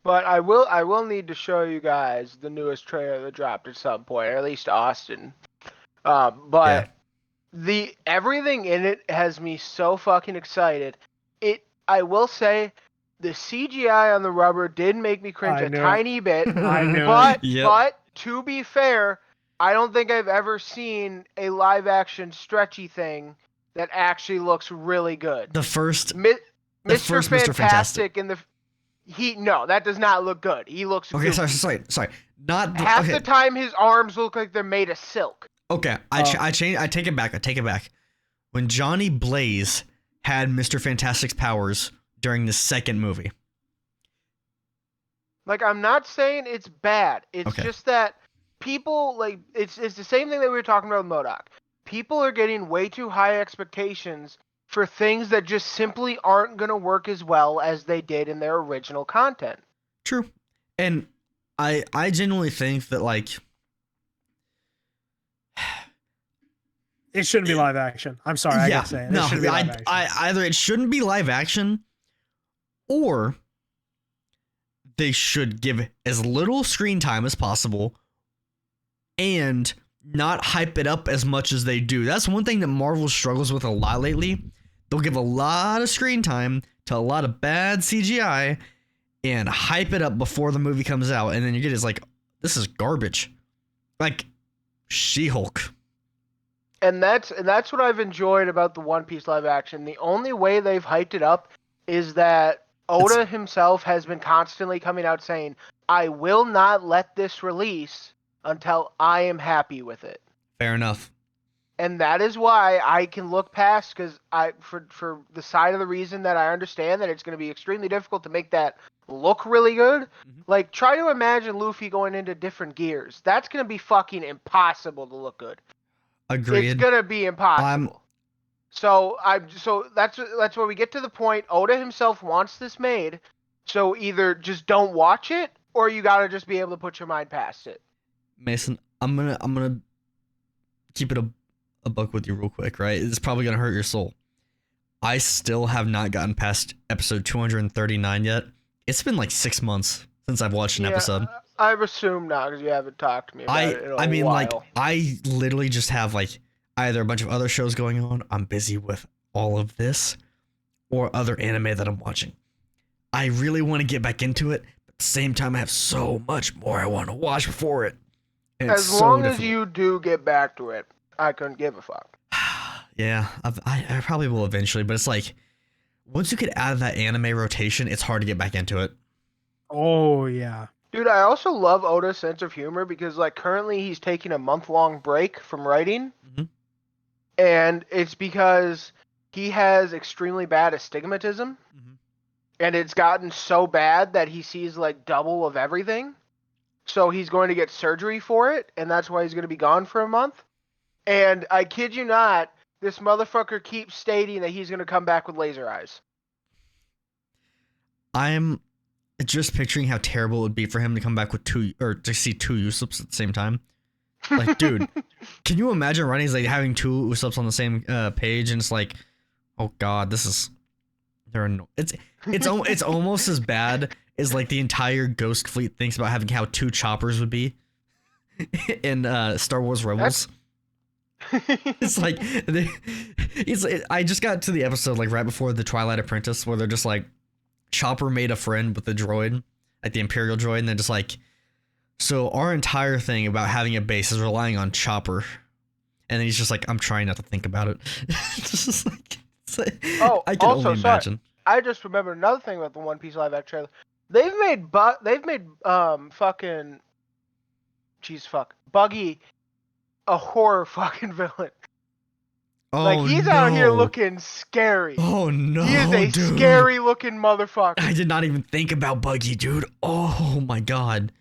But I will need to show you guys the newest trailer that dropped at some point, or at least Austin. But everything in it has me so fucking excited. I will say, the CGI on the rubber did make me cringe a tiny bit. I know. But to be fair, I don't think I've ever seen a live action stretchy thing that actually looks really good. The first Mr. Fantastic in the no, that does not look good. He looks okay. Sorry. Not half the time his arms look like they're made of silk. Okay, I take it back. When Johnny Blaze had Mr. Fantastic's powers during the second movie. Like, I'm not saying it's bad. It's just that people, like, it's the same thing that we were talking about with MODOK. People are getting way too high expectations for things that just simply aren't going to work as well as they did in their original content. True. And I genuinely think that, like, it shouldn't be live action. I'm sorry, I gotta say it. No, action. Either it shouldn't be live action, or they should give as little screen time as possible and not hype it up as much as they do. That's one thing that Marvel struggles with a lot lately. They'll give a lot of screen time to a lot of bad CGI and hype it up before the movie comes out, and then you get it's like, this is garbage. Like She-Hulk. And that's what I've enjoyed about the One Piece live action. The only way they've hyped it up is that Oda himself has been constantly coming out saying, "I will not let this release until I am happy with it." Fair enough. And that is why I can look past, because for the side of the reason that I understand that it's going to be extremely difficult to make that look really good. Like, try to imagine Luffy going into different gears. That's going to be fucking impossible to look good. Agreed. It's going to be impossible. So that's where we get to the point. Oda himself wants this made. So either just don't watch it, or you got to just be able to put your mind past it. Mason, I'm gonna keep it a buck with you real quick, right? It's probably gonna hurt your soul. I still have not gotten past episode 239 yet. It's been like 6 months since I've watched an episode. I've assumed not, because you haven't talked to me about it in a while. Like, I literally just have like either a bunch of other shows going on, I'm busy with all of this, or other anime that I'm watching. I really want to get back into it, but at the same time I have so much more I want to watch before it. And as long as you do get back to it, I couldn't give a fuck. Yeah, I probably will eventually, but it's like, once you get out of that anime rotation, it's hard to get back into it. Oh, yeah. Dude, I also love Oda's sense of humor, because, like, currently he's taking a month-long break from writing. and it's because he has extremely bad astigmatism, and it's gotten so bad that he sees like double of everything. So he's going to get surgery for it, and that's why he's going to be gone for a month. And I kid you not, this motherfucker keeps stating that he's going to come back with laser eyes. I'm just picturing how terrible it would be for him to come back with two, or to see two Usops at the same time. Like, dude, can you imagine writing like having two Usops on the same page, and it's like, oh god, this is it's almost as bad as like the entire Ghost Fleet thinks about having how two choppers would be in Star Wars Rebels. It's like I just got to the episode like right before the Twilight Apprentice where they're just like, Chopper made a friend with the droid, like the Imperial droid, and they're just like, so our entire thing about having a base is relying on Chopper. And then he's just like, I'm trying not to think about it. It's just like, oh, I can also, only imagine. I just remembered another thing about the One Piece live action trailer. They've made fucking Buggy a horror fucking villain. Oh, like he's out here looking scary. Oh no, he is a dude. scary looking motherfucker. I did not even think about Buggy, dude. Oh my god.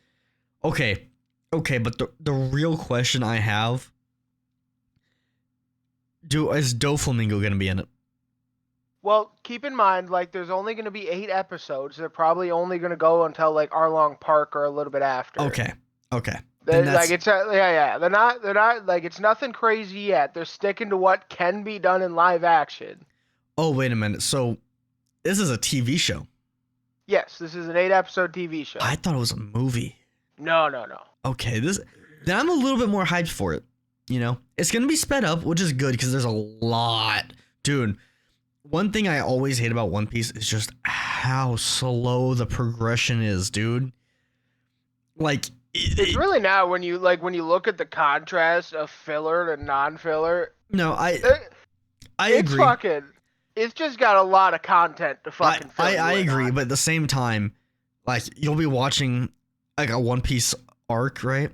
Okay, but the real question I have, is Doflamingo gonna be in it? Well, keep in mind, like, there's only going to be 8 episodes. They're probably only going to go until like Arlong Park or a little bit after. Okay. Like it's yeah. They're not like it's nothing crazy yet. They're sticking to what can be done in live action. Oh wait a minute. So this is a TV show. Yes, this is an 8-episode TV show. I thought it was a movie. No. Okay, then I'm a little bit more hyped for it. You know, it's gonna be sped up, which is good because there's a lot, dude. One thing I always hate about One Piece is just how slow the progression is, dude. Like, it's really not when you look at the contrast of filler to non-filler. No, I it's agree. It's just got a lot of content to fucking fill I agree, on. but at the same time, like, you'll be watching like a One Piece arc, right?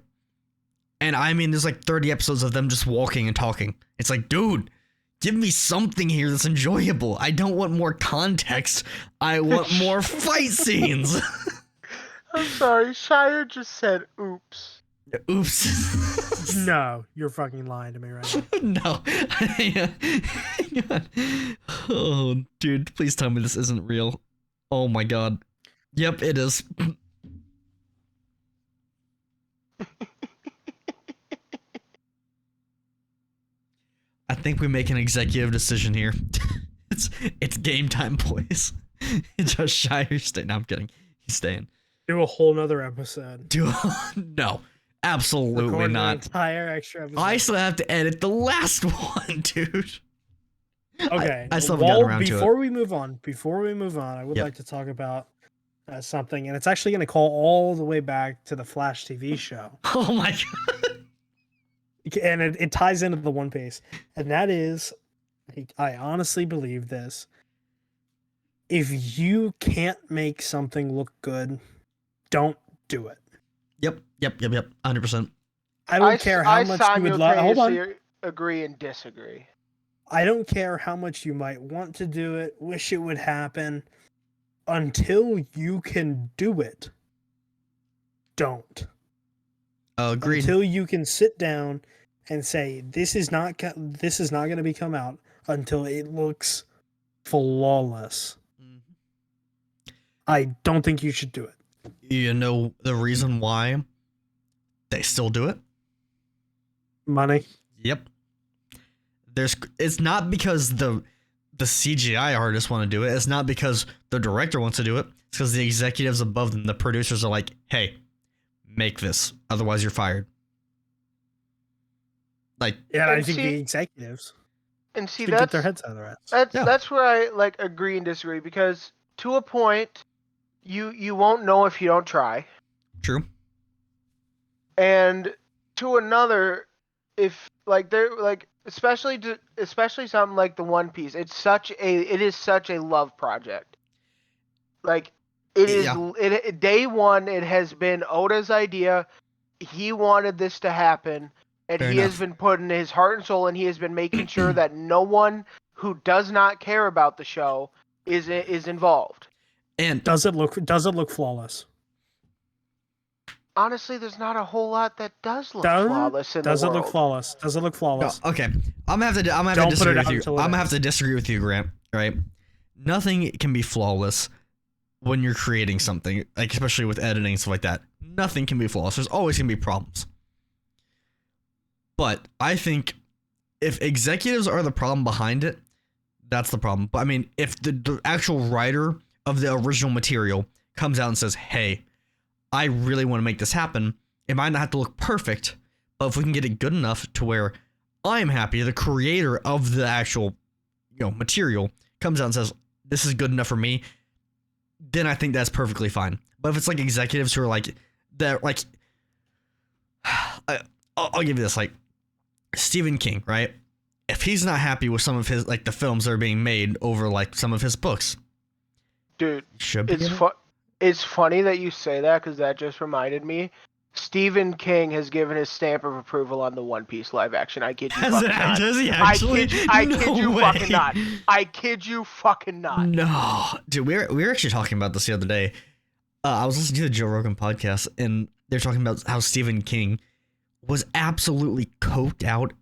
And I mean, there's like 30 episodes of them just walking and talking. It's like, dude, give me something here that's enjoyable. I don't want more context. I want more fight scenes. I'm sorry, Shire just said oops. Oops. No, you're fucking lying to me right now. No. Hang on. Oh, dude, please tell me this isn't real. Oh my god. Yep, it is. I think we make an executive decision here. It's game time, boys. Just Shire stay. No, I'm kidding. He's staying. Do a whole nother episode. No, absolutely Record not. An entire extra episode. I still have to edit the last one, dude. Okay. I still haven't gotten around to it. Before we move on, I would like to talk about something, and it's actually going to call all the way back to the Flash TV show. Oh my god. And it ties into the One Piece, and that is, I honestly believe this. If you can't make something look good, don't do it. Yep. 100%. I don't care how much you would love. Hold on. Agree and disagree. I don't care how much you might want to do it, wish it would happen. Until you can do it, don't. Agreed. Until you can sit down and say this is not going to come out until it looks flawless. Mm-hmm. I don't think you should do it. You know the reason why they still do it? Money. Yep. It's not because the CGI artists want to do it. It's not because the director wants to do it. It's because the executives above them, the producers, are like, hey, make this. Otherwise, you're fired. Like, yeah, I think the executives get their heads out of their ass. That's where I like agree and disagree, because to a point, you won't know if you don't try. True. And to another, if like they're like especially something like the One Piece, it is such a love project. Like it is day one, it has been Oda's idea. He wanted this to happen. And Fair he has enough. been putting his heart and soul, and he has been making sure that no one who does not care about the show is involved. And Does it look flawless? Honestly, there's not a whole lot that does look Does flawless in does the it world. look flawless? Does it look no, flawless? okay, I'm gonna have to Don't put it disagree out with you. until it I'm gonna have is. to disagree with you, Grant. Right? Nothing can be flawless when you're creating something, like especially with editing and stuff like that. Nothing can be flawless. There's always gonna be problems. But I think if executives are the problem behind it, that's the problem. But I mean, if the actual writer of the original material comes out and says, "Hey, I really want to make this happen. It might not have to look perfect, but if we can get it good enough to where I'm happy, the creator of the actual, material comes out and says, this is good enough for me," then I think that's perfectly fine. But if it's like executives who are like, they're like, I'll give you this, like Stephen King, right? If he's not happy with some of his, like the films that are being made over like some of his books, Dude, should be. it's funny that you say that, because that just reminded me. Stephen King has given his stamp of approval on the One Piece live action. I kid you fucking not. Does he I actually? kid you No fucking way. not. I kid you fucking not. No, dude, we were actually talking about this the other day. I was listening to the Joe Rogan podcast, and they're talking about how Stephen King was absolutely coked out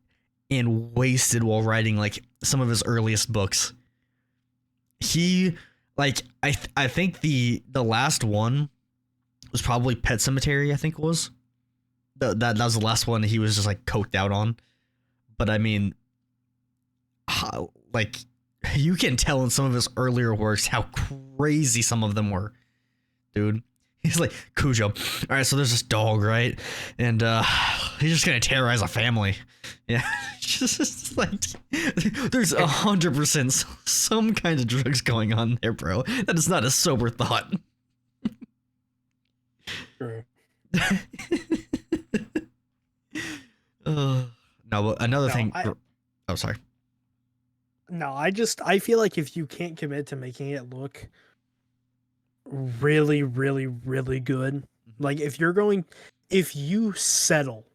and wasted while writing like some of his earliest books. He, like, I think the last one was probably Pet Cemetery. I think it was that was the last one he was just like coked out on. But I mean, like, you can tell in some of his earlier works how crazy some of them were, dude. He's like, Cujo, all right, so there's this dog, right? And he's just gonna terrorize a family. Yeah, just like, there's 100% some kind of drugs going on there, bro. That is not a sober thought. True. No, but another thing. Oh, sorry. No, I feel like if you can't commit to making it look really, really, really good, like if you settle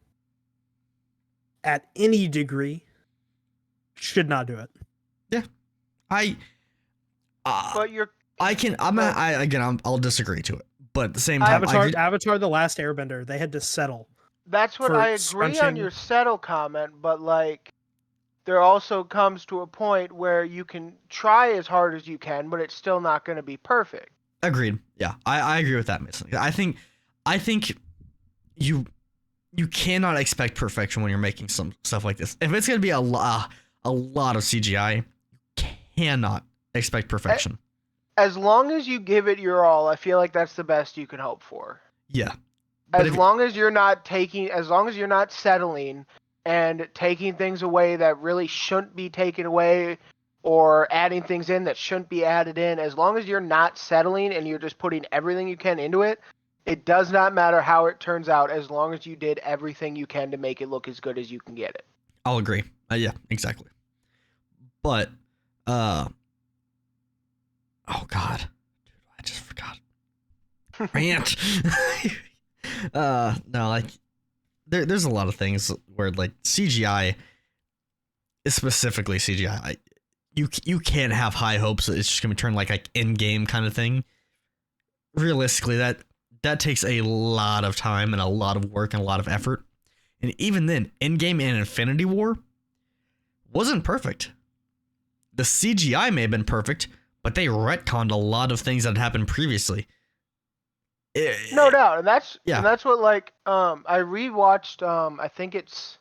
at any degree, should not do it. But you're I'll disagree to it, but at the same time, Avatar: The Last Airbender, they had to settle. that's what For I agree on scrunching- your settle comment, but like there also comes to a point where you can try as hard as you can, but it's still not going to be perfect. agreed. Yeah, I agree with that, Mason. I think you cannot expect perfection when you're making some stuff like this. If it's gonna be a lot of CGI, you cannot expect perfection. As long as you give it your all, I feel like that's the best you can hope for. Yeah. But As long as you're not settling and taking things away that really shouldn't be taken away, or adding things in that shouldn't be added in, as long as you're not settling and you're just putting everything you can into it, it does not matter how it turns out, as long as you did everything you can to make it look as good as you can get it. I'll agree. Yeah, exactly. But, oh God, dude, I just forgot. Rant. No, like, there's a lot of things where like CGI, specifically CGI, you can't have high hopes that it's just gonna turn like in-game kind of thing. Realistically, that takes a lot of time and a lot of work and a lot of effort. And even then, Endgame and Infinity War wasn't perfect. The CGI may have been perfect, but they retconned a lot of things that had happened previously. No doubt, and that's Yeah. and that's what like I rewatched I think it's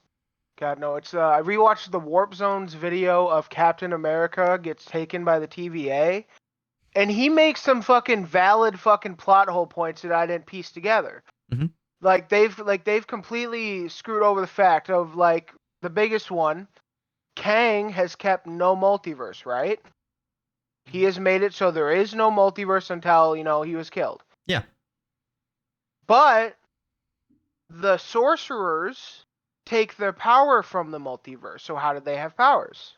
I rewatched the Warp Zones video of Captain America gets taken by the TVA, and he makes some fucking valid fucking plot hole points that I didn't piece together. Mhm. Like they've completely screwed over the fact of like the biggest one. Kang has kept no multiverse, right? He has made it so there is no multiverse until, he was killed. Yeah. But the sorcerers take their power from the multiverse. So how did they have powers?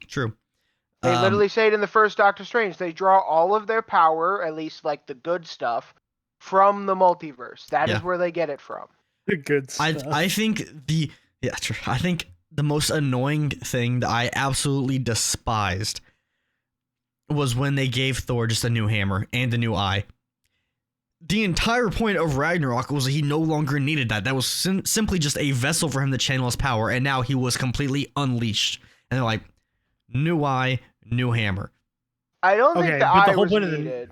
True. They literally say it in the first Doctor Strange. They draw all of their power, at least like the good stuff, from the multiverse. That is Yeah. where they get it from. The good stuff. I think Yeah, true. I think the most annoying thing that I absolutely despised was when they gave Thor just a new hammer and a new eye. The entire point of Ragnarok was he no longer needed that. That was simply just a vessel for him to channel his power, and now he was completely unleashed. And they're like, new eye, new hammer. I don't Okay, think the but the eye whole was point of the- needed.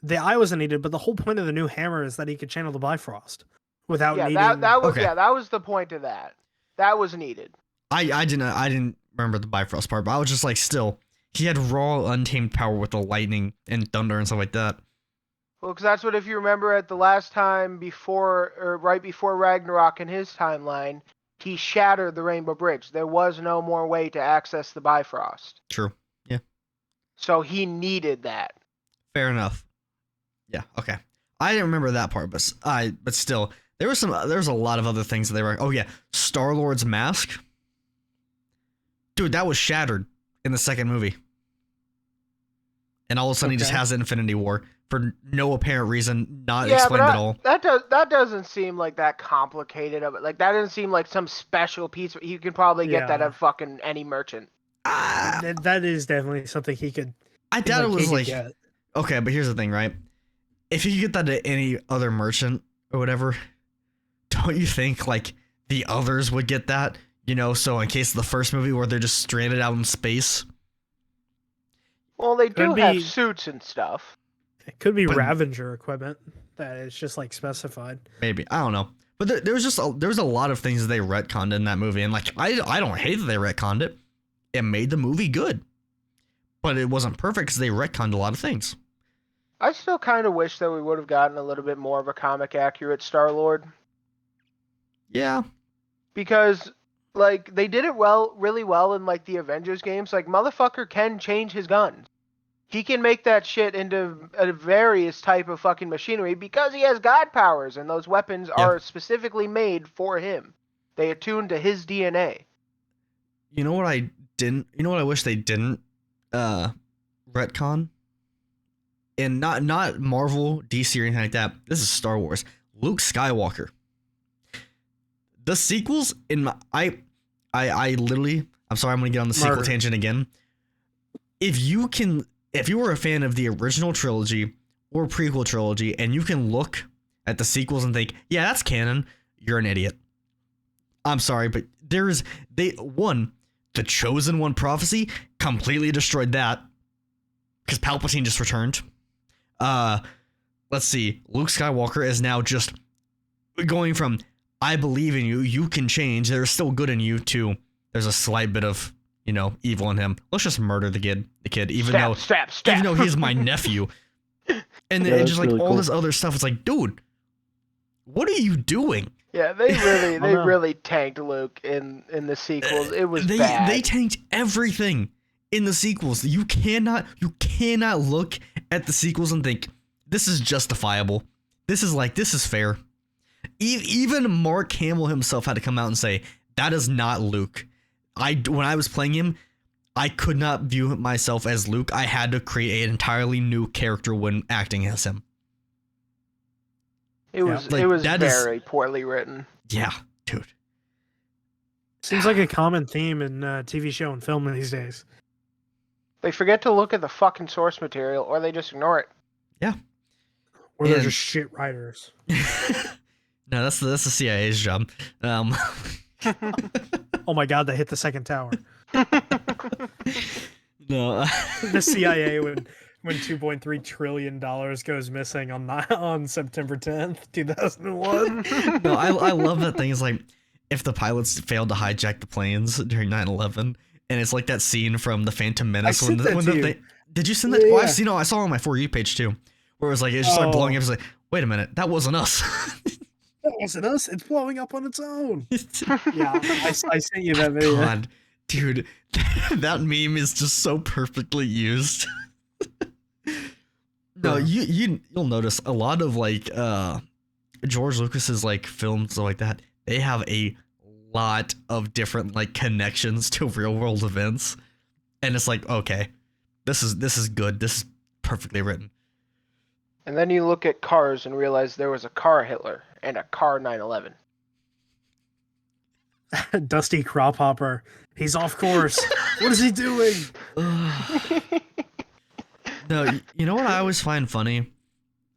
The eye wasn't needed, but the whole point of the new hammer is that he could channel the Bifrost without Yeah, needing. that was the point of that. That was needed. I didn't remember the Bifrost part, but I was just like, still, he had raw, untamed power with the lightning and thunder and stuff like that. Well, because that's what, if you remember, at the last time right before Ragnarok in his timeline, he shattered the Rainbow Bridge. There was no more way to access the Bifrost. True. Yeah. So he needed that. Fair enough. Yeah. Okay. I didn't remember that part, but still, there was a lot of other things that they were. Oh yeah, Star-Lord's mask. Dude, that was shattered in the second movie. And all of a sudden he just Okay. has Infinity War for no apparent reason, not explained at all. That doesn't seem like that complicated of it. Like, that doesn't seem like some special piece. You can probably get that Yeah. at fucking any merchant. That is definitely something he could. I doubt it he was could like, get. okay, but here's the thing, right? If you get that at any other merchant or whatever, don't you think like the others would get that? You know, so in case of the first movie where they're just stranded out in space. Well, they do Could have be- suits and stuff. It could be But- Ravager equipment that is just like specified. Maybe, I don't know, but there was a lot of things that they retconned in that movie, and like I don't hate that they retconned it. It made the movie good, but it wasn't perfect because they retconned a lot of things. I still kind of wish that we would have gotten a little bit more of a comic accurate Star-Lord, Yeah, because like they did it really well in like the Avengers games. Like, motherfucker can change his guns. He can make that shit into a various type of fucking machinery because he has god powers, and those weapons are specifically made for him. They attune to his DNA. you know what I didn't? You know what I wish they didn't retcon? And not Marvel, DC, or anything like that. This is Star Wars. Luke Skywalker. The sequels in my I literally, I'm sorry, I'm gonna get on the sequel Murder. tangent again. If you were a fan of the original trilogy or prequel trilogy, and you can look at the sequels and think, yeah, that's canon, you're an idiot. I'm sorry, but the Chosen One prophecy completely destroyed that because Palpatine just returned. Let's see, Luke Skywalker is now just going from I believe in you, you can change, there's still good in you, to there's a slight bit of, evil in him. Let's just murder the kid, even though he's my nephew. And then Yeah, just that's like really all cool. this other stuff, it's like, dude, what are you doing? Yeah, they know. really tanked Luke in the sequels. It was they bad. they tanked everything in the sequels. You cannot look at the sequels and think this is justifiable. This is fair. Even Mark Hamill himself had to come out and say that is not Luke. When I was playing him, I could not view myself as Luke. I had to create an entirely new character when acting as him. It was like, it was that is- very poorly written. Yeah, dude. Seems like a common theme in TV show and film these days. They forget to look at the fucking source material, or they just ignore it. Or they're And- just shit writers. No, that's the CIA's job. Oh my god, they hit the second tower. No. The CIA when $2.3 trillion goes missing on September 10th, 2001. No, I love that thing. It's like if the pilots failed to hijack the planes during 9/11, and it's like that scene from The Phantom Menace sent that to you. Did you send that? Yeah, Well, yeah. I've seen. I saw it on my For You page too, where it was like it just started blowing up. It's like, wait a minute, that wasn't us. That wasn't us. It's blowing up on its own. Yeah, I sent you that video. God, dude, that meme is just so perfectly used. No, Yeah. you'll notice a lot of like George Lucas's like films stuff like that. They have a lot of different like connections to real world events, and it's like, okay, this is good. This is perfectly written. And then you look at cars and realize there was a car Hitler and a car 9/11. Dusty Crop Hopper. He's off course. What is he doing? No, you know what I always find funny?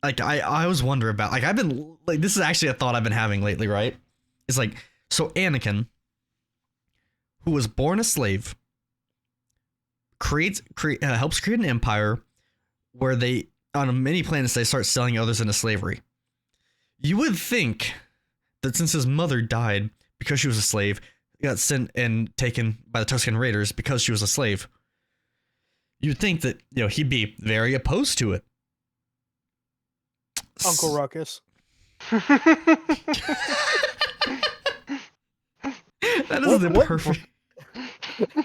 Like I always wonder about, like, I've been like, this is actually a thought I've been having lately, right? It's like, so Anakin, who was born a slave, helps create an empire where they, on many planets, they start selling others into slavery. You would think that since his mother died because she was a slave, got sent and taken by the Tusken Raiders because she was a slave, you'd think that, you know, he'd be very opposed to it. Uncle Ruckus. That is the perfect.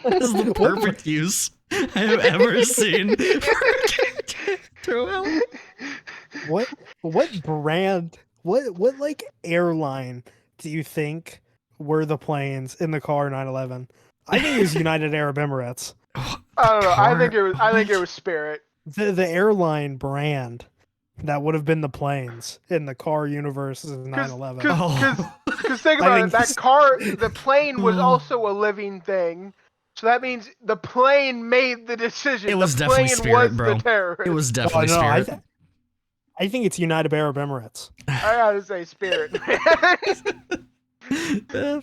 That is the perfect use I have ever seen for a What brand? What like airline do you think were the planes in the car 911? I think it was United Arab Emirates. I don't know. I think it was Spirit. The airline brand that would have been the planes in the car universe of 911. Because think about it, that car, the plane was also a living thing. So that means the plane made the decision. It was the definitely plane Spirit, was bro. The terrorist. It was definitely no, Spirit. I think it's United Arab Emirates. I gotta say Spirit.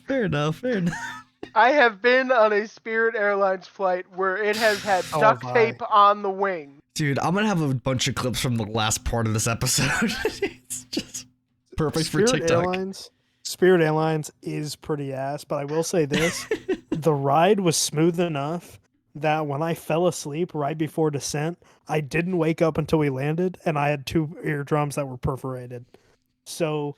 Fair enough. Fair enough. I have been on a Spirit Airlines flight where it has had duct tape on the wing. Dude, I'm gonna have a bunch of clips from the last part of this episode. It's just perfect for TikTok. Spirit Airlines is pretty ass, but I will say this: the ride was smooth enough that when I fell asleep right before descent, I didn't wake up until we landed, and I had 2 eardrums that were perforated. So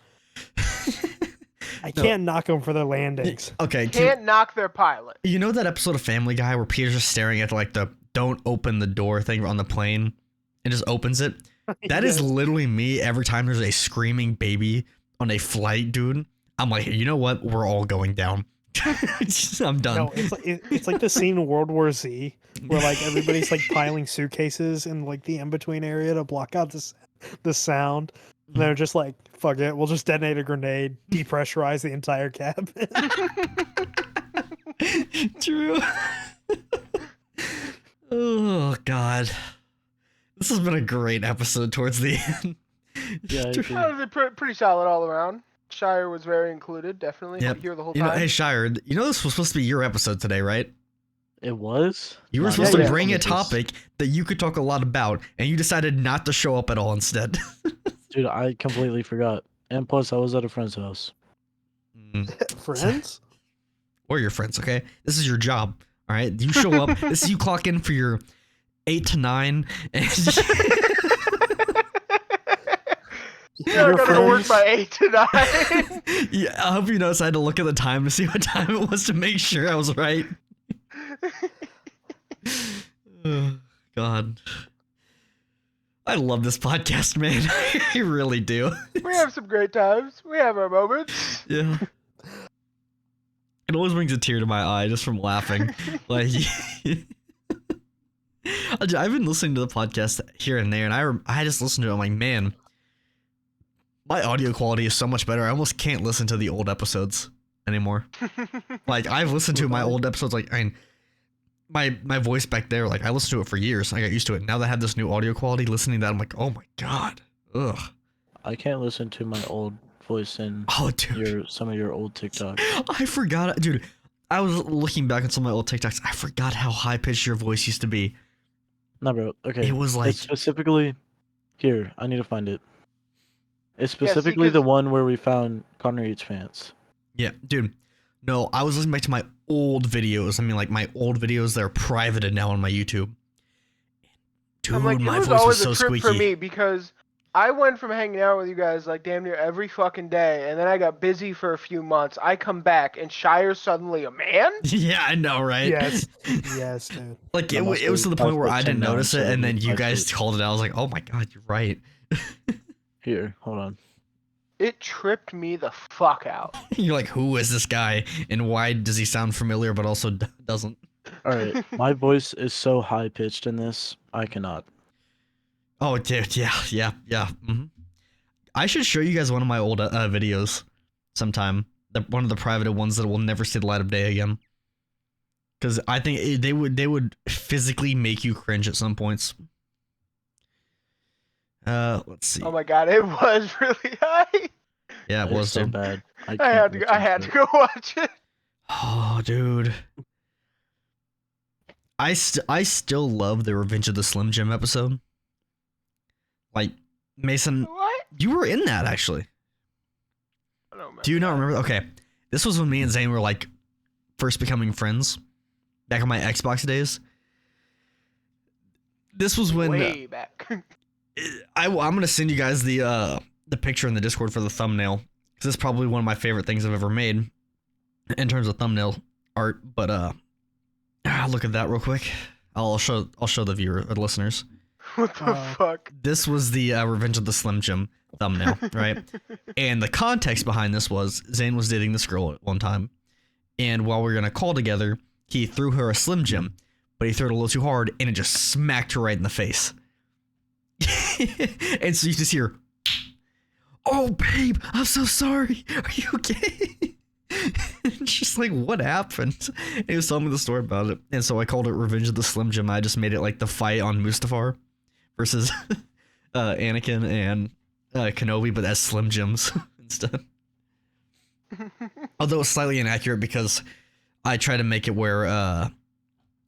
I can't knock them for their landings. Okay, Can't knock their pilot. you know that episode of Family Guy where Peter's just staring at like the "don't open the door" thing on the plane and just opens it? That is literally me every time there's a screaming baby on a flight, dude. I'm like, you know what? We're all going down. I'm done. No, it's like the scene in World War Z where like everybody's like piling suitcases in like the in-between area to block out the sound. And they're just like, fuck it, we'll just detonate a grenade, depressurize the entire cabin. True. Oh God, this has been a great episode towards the end. Yeah, I agree. That was pretty solid all around. Shire was very included, definitely. Yep. Here the whole You know, time. hey Shire, you know this was supposed to be your episode today, right? It was? You were Nah, supposed yeah, to yeah. bring a topic that you could talk a lot about, and you decided not to show up at all instead. Dude, I completely forgot. And plus, I was at a friend's house. Friends? Or your friends, okay? This is your job, all right? You show up. This is you clock in for your 8 to 9, and You're gonna go work by 8 to 9. yeah, I hope you noticed I had to look at the time to see what time it was to make sure I was right. Oh, God. I love this podcast, man. I really do. We have some great times. We have our moments. Yeah. It always brings a tear to my eye just from laughing. Like, I've been listening to the podcast here and there, and I just listened to it. I'm like, man, my audio quality is so much better. I almost can't listen to the old episodes anymore. Like, I've listened to my old episodes. Like, I mean, my voice back there, like, I listened to it for years. I got used to it. Now that I have this new audio quality, listening to that, I'm like, oh my God. Ugh. I can't listen to my old voice in Oh, dude. some of your old TikToks. I forgot, dude. I was looking back at some of my old TikToks. I forgot how high pitched your voice used to be. Nah, bro. Okay. It was like, It's specifically here. I need to find it. It's see, specifically the 'cause- one where we found Connor Eats Pants. yeah, dude. No, I was listening back to my old videos. I mean, like my old videos that are privated now on my YouTube. Dude, I'm like, it my was voice was always so a trip squeaky. for me because I went from hanging out with you guys like damn near every fucking day, and then I got busy for a few months. I come back, and Shire's suddenly a man? Yeah, I know, right? Yes. Yes, dude. Like That it must was to be the point where 5'10" I didn't now notice it, instead and of then you 5 guys foot. called it out. I was like, oh my God, you're right. Here, hold on. It tripped me the fuck out. You're like, who is this guy, and why does he sound familiar but also doesn't? All right, my voice is so high pitched in this, I cannot. Oh, dude, yeah. I should show you guys one of my old videos sometime. one of the privated ones that will never see the light of day again. Because I think they would physically make you cringe at some points. Let's see. Oh my god, it was really high. Yeah, it It's was so dude. bad. I can't had to listen go watch it. Oh, dude. I still love the Revenge of the Slim Jim episode. Like, Mason, What? you were in that actually. I don't remember. Do you not remember? Okay, this was when me and Zane were like first becoming friends, back in my Xbox days. This was when Way back. I'm gonna send you guys the picture in the Discord for the thumbnail, because it's probably one of my favorite things I've ever made in terms of thumbnail art. But look at that real quick. I'll show the viewer, the listeners. What the fuck? This was the Revenge of the Slim Jim thumbnail, right? And the context behind this was Zane was dating this girl at one time, and while we were gonna call together, he threw her a Slim Jim, but he threw it a little too hard, and it just smacked her right in the face. And so you just hear, "Oh, babe, I'm so sorry. Are you okay?" And she's like, "What happened?" And he was telling me the story about it, and so I called it Revenge of the Slim Jim. I just made it like the fight on Mustafar versus Anakin and Kenobi, but as Slim Jims instead. Although it's slightly inaccurate because I tried to make it where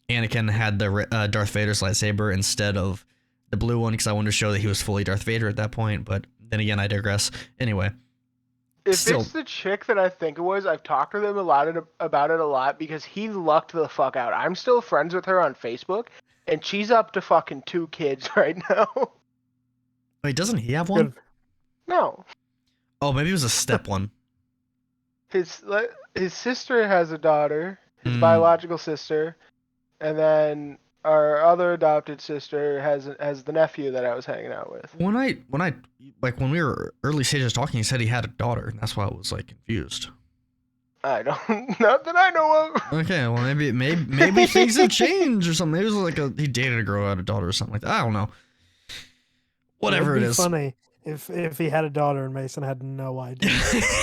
Anakin had the Darth Vader's lightsaber instead of the blue one, because I wanted to show that he was fully Darth Vader at that point. But then again, I digress. Anyway, If Still- it's the chick that I think it was, I've talked to them about it a lot because he lucked the fuck out. I'm still friends with her on Facebook, and she's up to fucking 2 kids right now. wait, doesn't he have one? Good. No, Oh, maybe it was a step one. his sister has a daughter, his Mm. biological sister, and then our other adopted sister has the nephew that I was hanging out with. When we were early stages talking, he said he had a daughter, and that's why I was like confused. I don't, not that I know of. Okay, well maybe things have changed or something. Maybe it was like he dated a girl, had a daughter or something like that. I don't know. Whatever it It'd be is, funny if he had a daughter and Mason had no idea.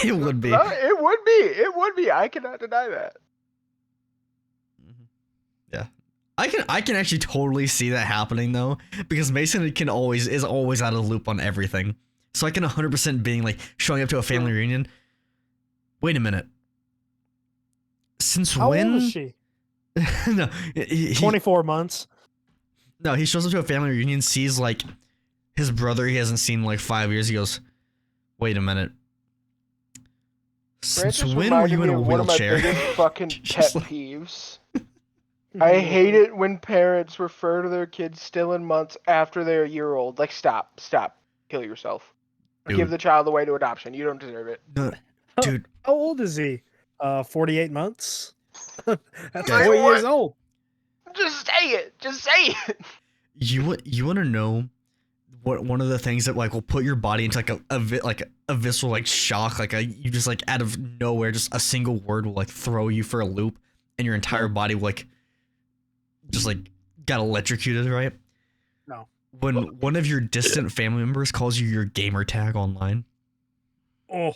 it would be. It would be. It would be. I cannot deny that. Yeah, I can actually totally see that happening though, because Mason is always out of the loop on everything. So I can 100% being like showing up to a family reunion. Wait a minute. Since How when? old is she? No, he, 24 months. no, he shows up to a family reunion, sees like his brother he hasn't seen in like 5 years. He goes, "Wait a minute. Since Francis when were reminded you in me a of one of my wheelchair?" biggest fucking Just pet like- peeves. I hate it when parents refer to their kids still in months after they're a year old. Like, stop, kill yourself. Or give Dude. the child away to adoption. You don't deserve it. No, dude, How old is he? 48 months? That's Guys. 4 years old. Just say it. Just say it. you want to know what one of the things that like will put your body into like a visceral like shock, like you just like out of nowhere, just a single word will like throw you for a loop, and your entire body will like just like got electrocuted, right? No. When one of your distant family members calls you your gamer tag online, Oh,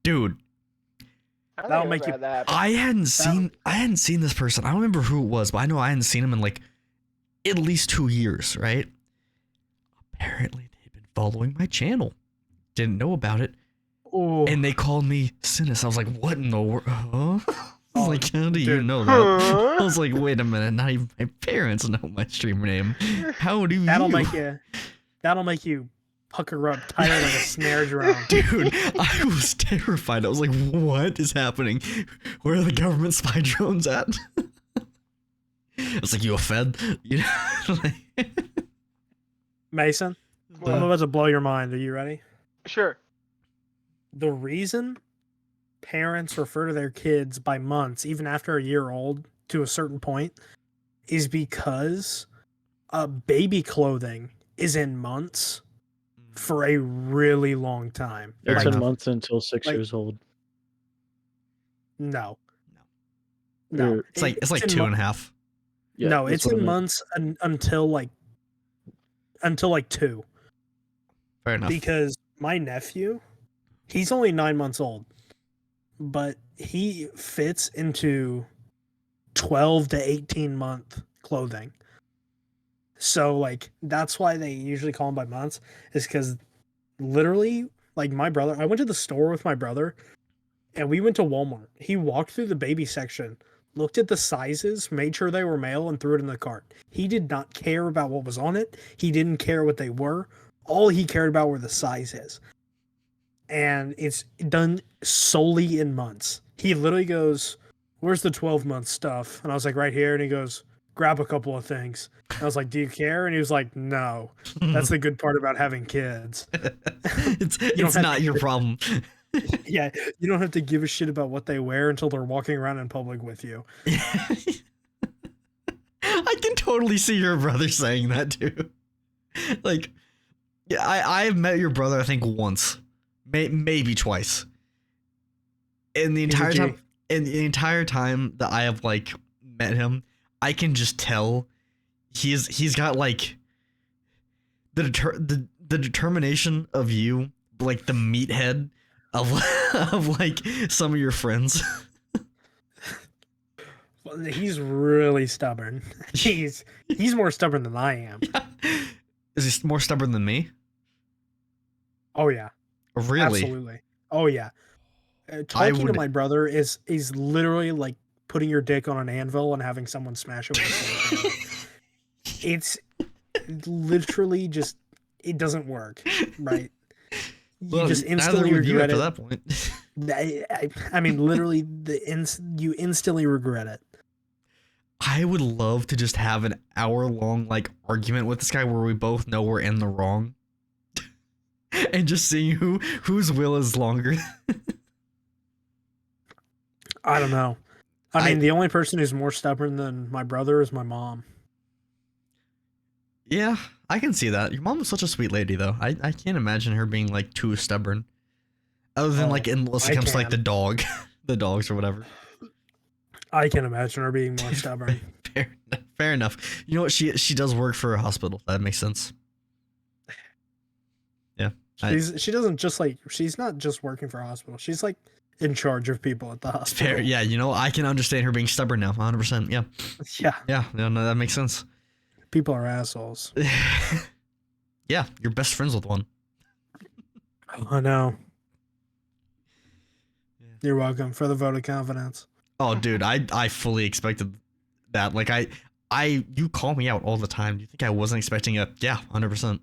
dude. I don't That'll think make I've you- had that. I hadn't seen this person. I don't remember who it was, but I know I hadn't seen him in like at least 2 years, right? Apparently they've been following my channel. Didn't know about it. oh. And they called me Sinus. I was like, what in the world? Huh? I was Oh, like, how do you dude. know that? I was like, wait a minute, not even my parents know my streamer name. How do That'll you? make you pucker up tighter like a snare drum. Dude, I was terrified. I was like, what is happening? Where are the government spy drones at? I was like, you a Fed? You know? Mason, I'm about to blow your mind. Are you ready? Sure. The reason parents refer to their kids by months, even after a year old, to a certain point, is because baby clothing is in months for a really long time. Fair It's enough. a month until 6 like- years old. No. You're- It's like in 2.5. Yeah, no, that's it's what I in meant. months until like 2. Fair enough. Because my nephew, he's only 9 months old. but he fits into 12 to 18-month clothing. So like that's why they usually call him by months, is because literally, like my brother, I went to the store with my brother and we went to Walmart. He walked through the baby section, looked at the sizes, made sure they were male, and threw it in the cart. He did not care about what was on it. He didn't care what they were. All he cared about were the sizes. And it's done solely in months. He literally goes, "Where's the 12-month stuff?" And I was like, "Right here." And he goes, "Grab a couple of things." And I was like, "Do you care?" And he was like, "No." That's the good part about having kids. It's not your problem. Yeah, you don't have to give a shit about what they wear until they're walking around in public with you. I can totally see your brother saying that too. Like, yeah, I've met your brother I think once, maybe twice. In the entire time that I have like met him, I can just tell he's got like the determination of you, like the meathead of like some of your friends. Well, he's really stubborn. He's more stubborn than I am. Is he more stubborn than me? Oh yeah, Really? absolutely. Oh yeah. Talking to would- my brother is literally like putting your dick on an anvil and having someone smash it with a sword. It's literally just, it doesn't work, right? You Well, just neither instantly would you regret after it. that point. I mean, literally, you instantly regret it. I would love to just have an hour-long like argument with this guy where we both know we're in the wrong, and just seeing whose will is longer. I don't know. I mean, the only person who's more stubborn than my brother is my mom. Yeah, I can see that. Your mom is such a sweet lady, though. I can't imagine her being like too stubborn. Other than like unless it comes to like the dog, the dogs or whatever. I can imagine her being more stubborn. Fair enough. You know what? She does work for a hospital. That makes sense. Yeah. She doesn't just like, she's not just working for a hospital. She's like in charge of people at the hospital. Fair. Yeah. You know, I can understand her being stubborn now. 100%. Yeah. Yeah. Yeah. No, that makes sense. People are assholes. Yeah. You're best friends with one. I know. You're welcome for the vote of confidence. Oh, dude, I fully expected that. Like you call me out all the time. Do you think I wasn't expecting a 100%?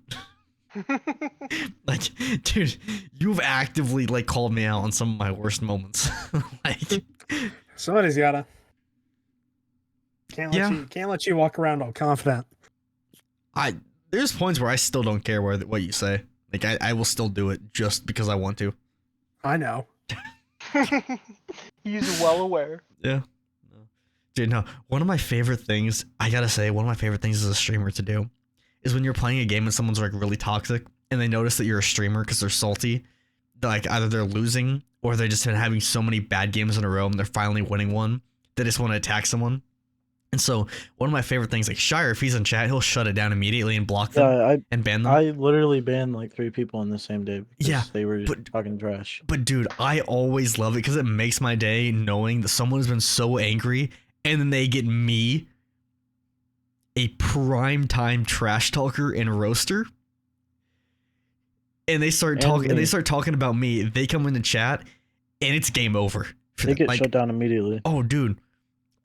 Like, dude, you've actively like called me out on some of my worst moments. Like, somebody's gotta. Can't let you walk around all confident. There's points where I still don't care what you say. Like, I will still do it just because I want to. I know. He's well aware. Yeah. Dude, no. One of my favorite things, I gotta say, one of my favorite things as a streamer to do is when you're playing a game and someone's like really toxic and they notice that you're a streamer because they're salty. Like either they're losing or they've just been having so many bad games in a row and they're finally winning one. They just want to attack someone. And so one of my favorite things, like Shire, if he's in chat, he'll shut it down immediately and block them and ban them. I literally banned like 3 people in the same day because they were just talking trash. But dude, I always love it because it makes my day knowing that someone has been so angry and then they get me, a prime time trash talker and roaster, and they start talking about me. They come into chat and it's game over. They get shut down immediately. Oh, dude.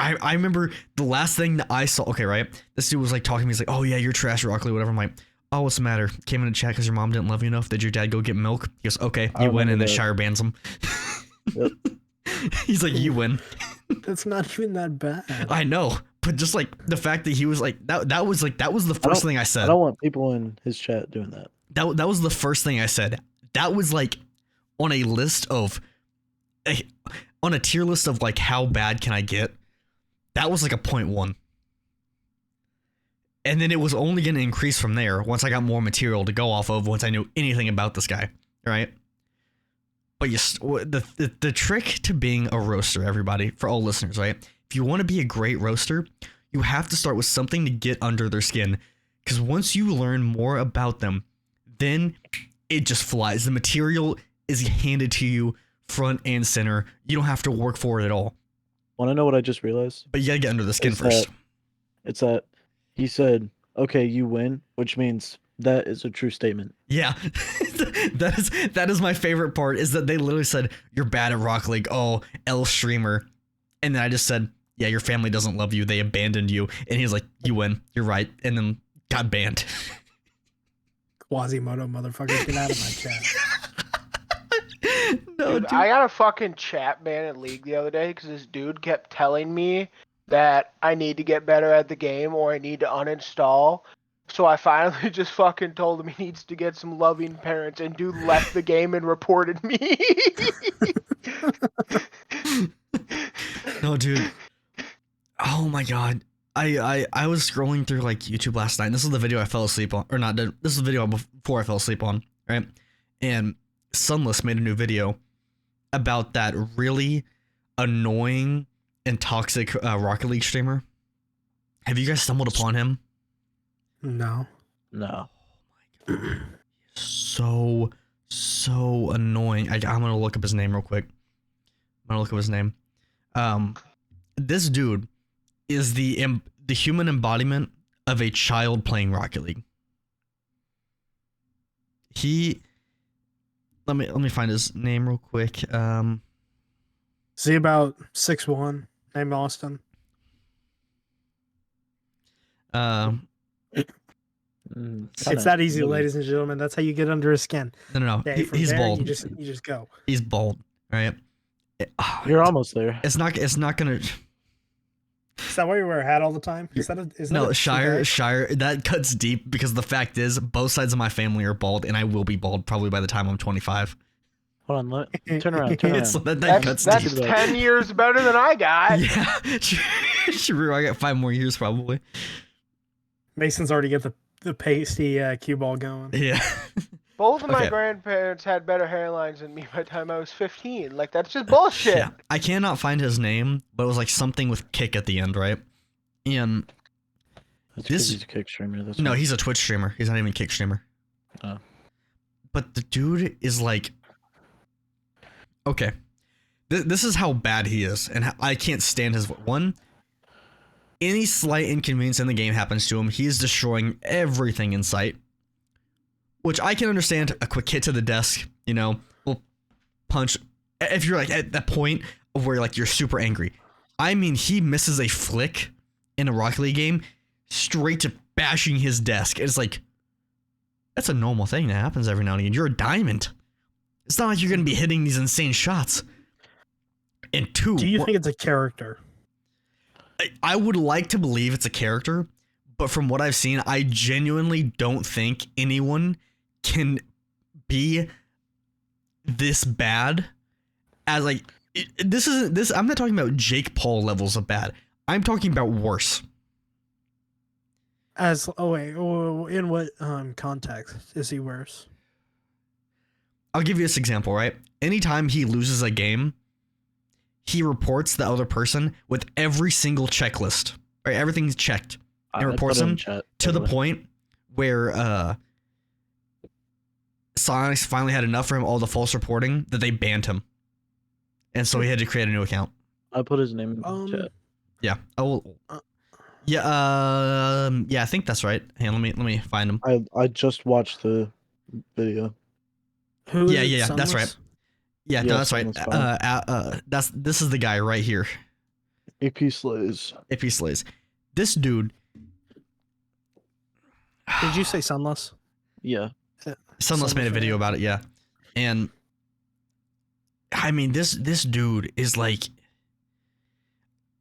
I remember the last thing that I saw. Okay, right. This dude was like talking to me. He's like, "Oh yeah, you're trash, Rockley, whatever." I'm like, "Oh, what's the matter? Came into chat because your mom didn't love you enough. Did your dad go get milk?" He goes, "Okay, you win," and then Shire bans him. Yep. He's like, "You win." That's not even that bad. I know, but just like the fact that he was like that was the first thing I said. I don't want people in his chat doing that. That was the first thing I said. That was like on a list of on a tier list of like how bad can I get. That was like a 0.1. And then it was only going to increase from there once I got more material to go off of, once I knew anything about this guy, right? But the trick to being a roaster, everybody, for all listeners, right? If you want to be a great roaster, you have to start with something to get under their skin. Because once you learn more about them, then it just flies. The material is handed to you front and center. You don't have to work for it at all. Want to know what I just realized? But you gotta get under the skin Is first. It's that he said, "Okay, you win," which means that is a true statement. Yeah, that is my favorite part. Is that they literally said you're bad at Rocket League. Oh, L streamer, and then I just said, yeah, your family doesn't love you. They abandoned you, and he's like, you win. You're right, and then got banned. Quasimodo motherfucker, get out of my chat. Dude, I got a fucking chat ban in League the other day because this dude kept telling me that I need to get better at the game or I need to uninstall. So I finally just fucking told him he needs to get some loving parents, and dude left the game and reported me. No, dude. Oh my god. I was scrolling through like YouTube last night, and this is the video I fell asleep on, or not. This is the video before I fell asleep on, right? And Sunless made a new video about that really annoying and toxic Rocket League streamer. Have you guys stumbled upon him? No. No. So annoying. I'm gonna look up his name real quick. This dude is the human embodiment of a child playing Rocket League. Let me find his name real quick. Is he about 6'1", named Austin? It's that easy, ladies and gentlemen. That's how you get under his skin. No. Okay, He's there, bald. You just go. He's bald, right? You're almost there. It's not gonna. Is that why you wear a hat all the time? No, Shire. That cuts deep because the fact is, both sides of my family are bald, and I will be bald probably by the time I'm 25. Hold on, turn around. That cuts That's deep. 10 years better than I got. Yeah, true. I got 5 more years probably. Mason's already got the pasty cue ball going. Yeah. Both of my Okay. grandparents had better hairlines than me by the time I was 15. Like, that's just bullshit. Yeah. I cannot find his name, but it was like something with kick at the end, right? And That's This- he's a kick streamer. That's no, why. he's a Twitch streamer. He's not even a kick streamer. Oh. But the dude is like, okay, this is how bad he is, and I can't stand his one. Any slight inconvenience in the game happens to him, he is destroying everything in sight. Which I can understand. A quick hit to the desk, will punch. If you're like at that point where like you're super angry. I mean, he misses a flick in a Rocket League game, straight to bashing his desk. It's like, that's a normal thing that happens every now and again. You're a diamond. It's not like you're gonna be hitting these insane shots. And two, Do you think it's a character? I would like to believe it's a character, but from what I've seen, I genuinely don't think anyone can be this bad as like this isn't this. I'm not talking about Jake Paul levels of bad. I'm talking about worse. In what context is he worse? I'll give you this example, right? Anytime he loses a game, he reports the other person with every single checklist. Right, everything's checked. I It reports put it in him chat, to by the way. point where Sonics finally had enough for him, all the false reporting, that they banned him. And so he had to create a new account. I put his name in the chat. Yeah. Oh. Yeah. Yeah. I think that's right. Hey, let me find him. I just watched the video. Who is Yeah, it, yeah, that's Sunless? right. Yeah. Yeah, No, that's right. someone's fine. This is the guy right here. AP Slays. AP Slays. This dude. Did you say Sunless? Yeah. Sunless made a Sunless, video yeah. about it. Yeah. And I mean, this dude is like,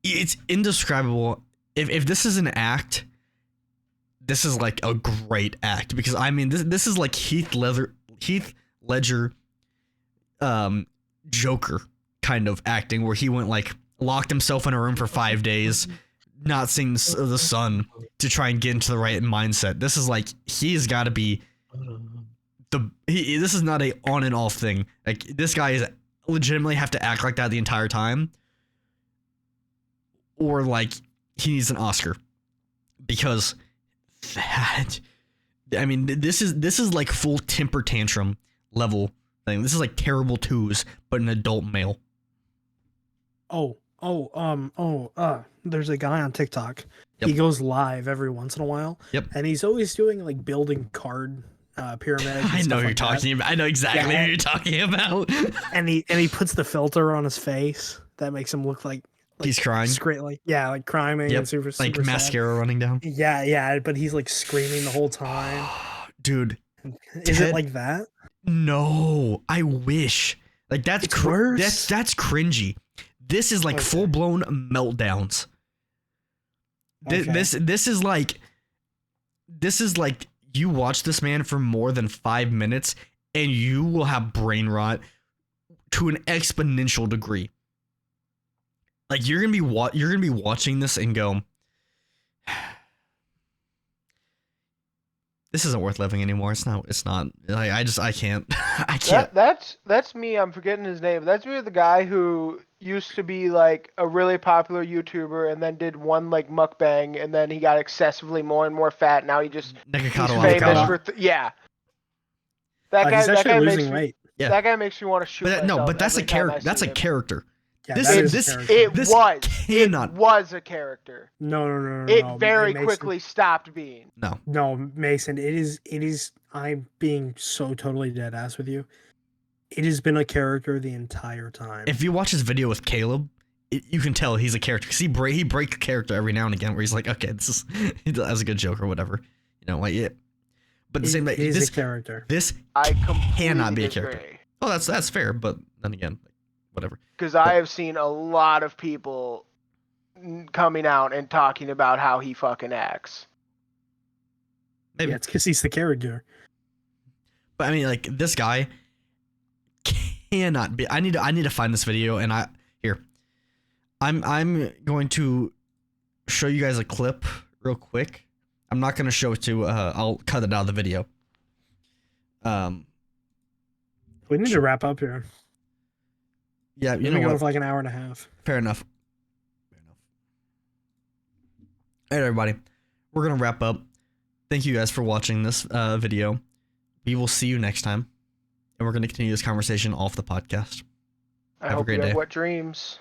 it's indescribable. If this is an act, this is like a great act, because I mean, this is like Heath Ledger, Joker kind of acting, where he went like locked himself in a room for 5 days, not seeing the sun to try and get into the right mindset. This is like, he's got to be this is not a on and off thing. Like, this guy is legitimately have to act like that the entire time, or like he needs an Oscar, because that, I mean, this is like full temper tantrum level thing. This is like Terrible Twos, but an adult male. There's a guy on TikTok. Yep. He goes live every once in a while. Yep. And he's always doing like building card pyramids. and I stuff know who you're like that. talking about. I know exactly Yeah. who you're talking about. And he puts the filter on his face that makes him look like He's crying. like crying Yep. and super Like super sad. mascara running down. Yeah, but he's like screaming the whole time. Dude, Is Ted- it like that? no. I wish. Like that's It's worse? That's cringy. This is like Okay. full blown meltdowns. Okay. This is like you watch this man for more than 5 minutes and you will have brain rot to an exponential degree. Like you're gonna be watching this and go, this isn't worth living anymore. It's not. Like, I can't. I can't. That's me. I'm forgetting his name. That's me, the guy who used to be like a really popular YouTuber and then did one like mukbang and then he got excessively more and more fat. Now he's Nekakado famous avocado. for yeah. That guy. He's That actually guy makes losing me. weight. Yeah. That guy makes me want to shoot. But no, myself but that's a every time I character. That's see a him. character. Yeah, This that is- a this- character. It This was. cannot- It was a character. No. It no, very Mason. quickly stopped being. No. No, Mason, it is I'm being so totally dead ass with you. It has been a character the entire time. If you watch his video with Caleb, you can tell he's a character because he breaks character every now and again where he's like, okay, this is he does a good joke or whatever, you know, like it. But the same, it is this a character. this I cannot be a completely character. Oh, that's fair, but then again, whatever. Because I have seen a lot of people coming out and talking about how he fucking acts. Maybe. Yeah, it's because he's the character. But I mean, like this guy cannot be. I need to find this video, and I'm going to show you guys a clip real quick. I'm not going to show it to. I'll cut it out of the video. We need to wrap up here. Yeah, We've you been know going what? for like an hour and a half. Fair enough. All right, everybody, we're gonna wrap up. Thank you guys for watching this video. We will see you next time, and we're gonna continue this conversation off the podcast. I Have a hope great you have day. wet dreams.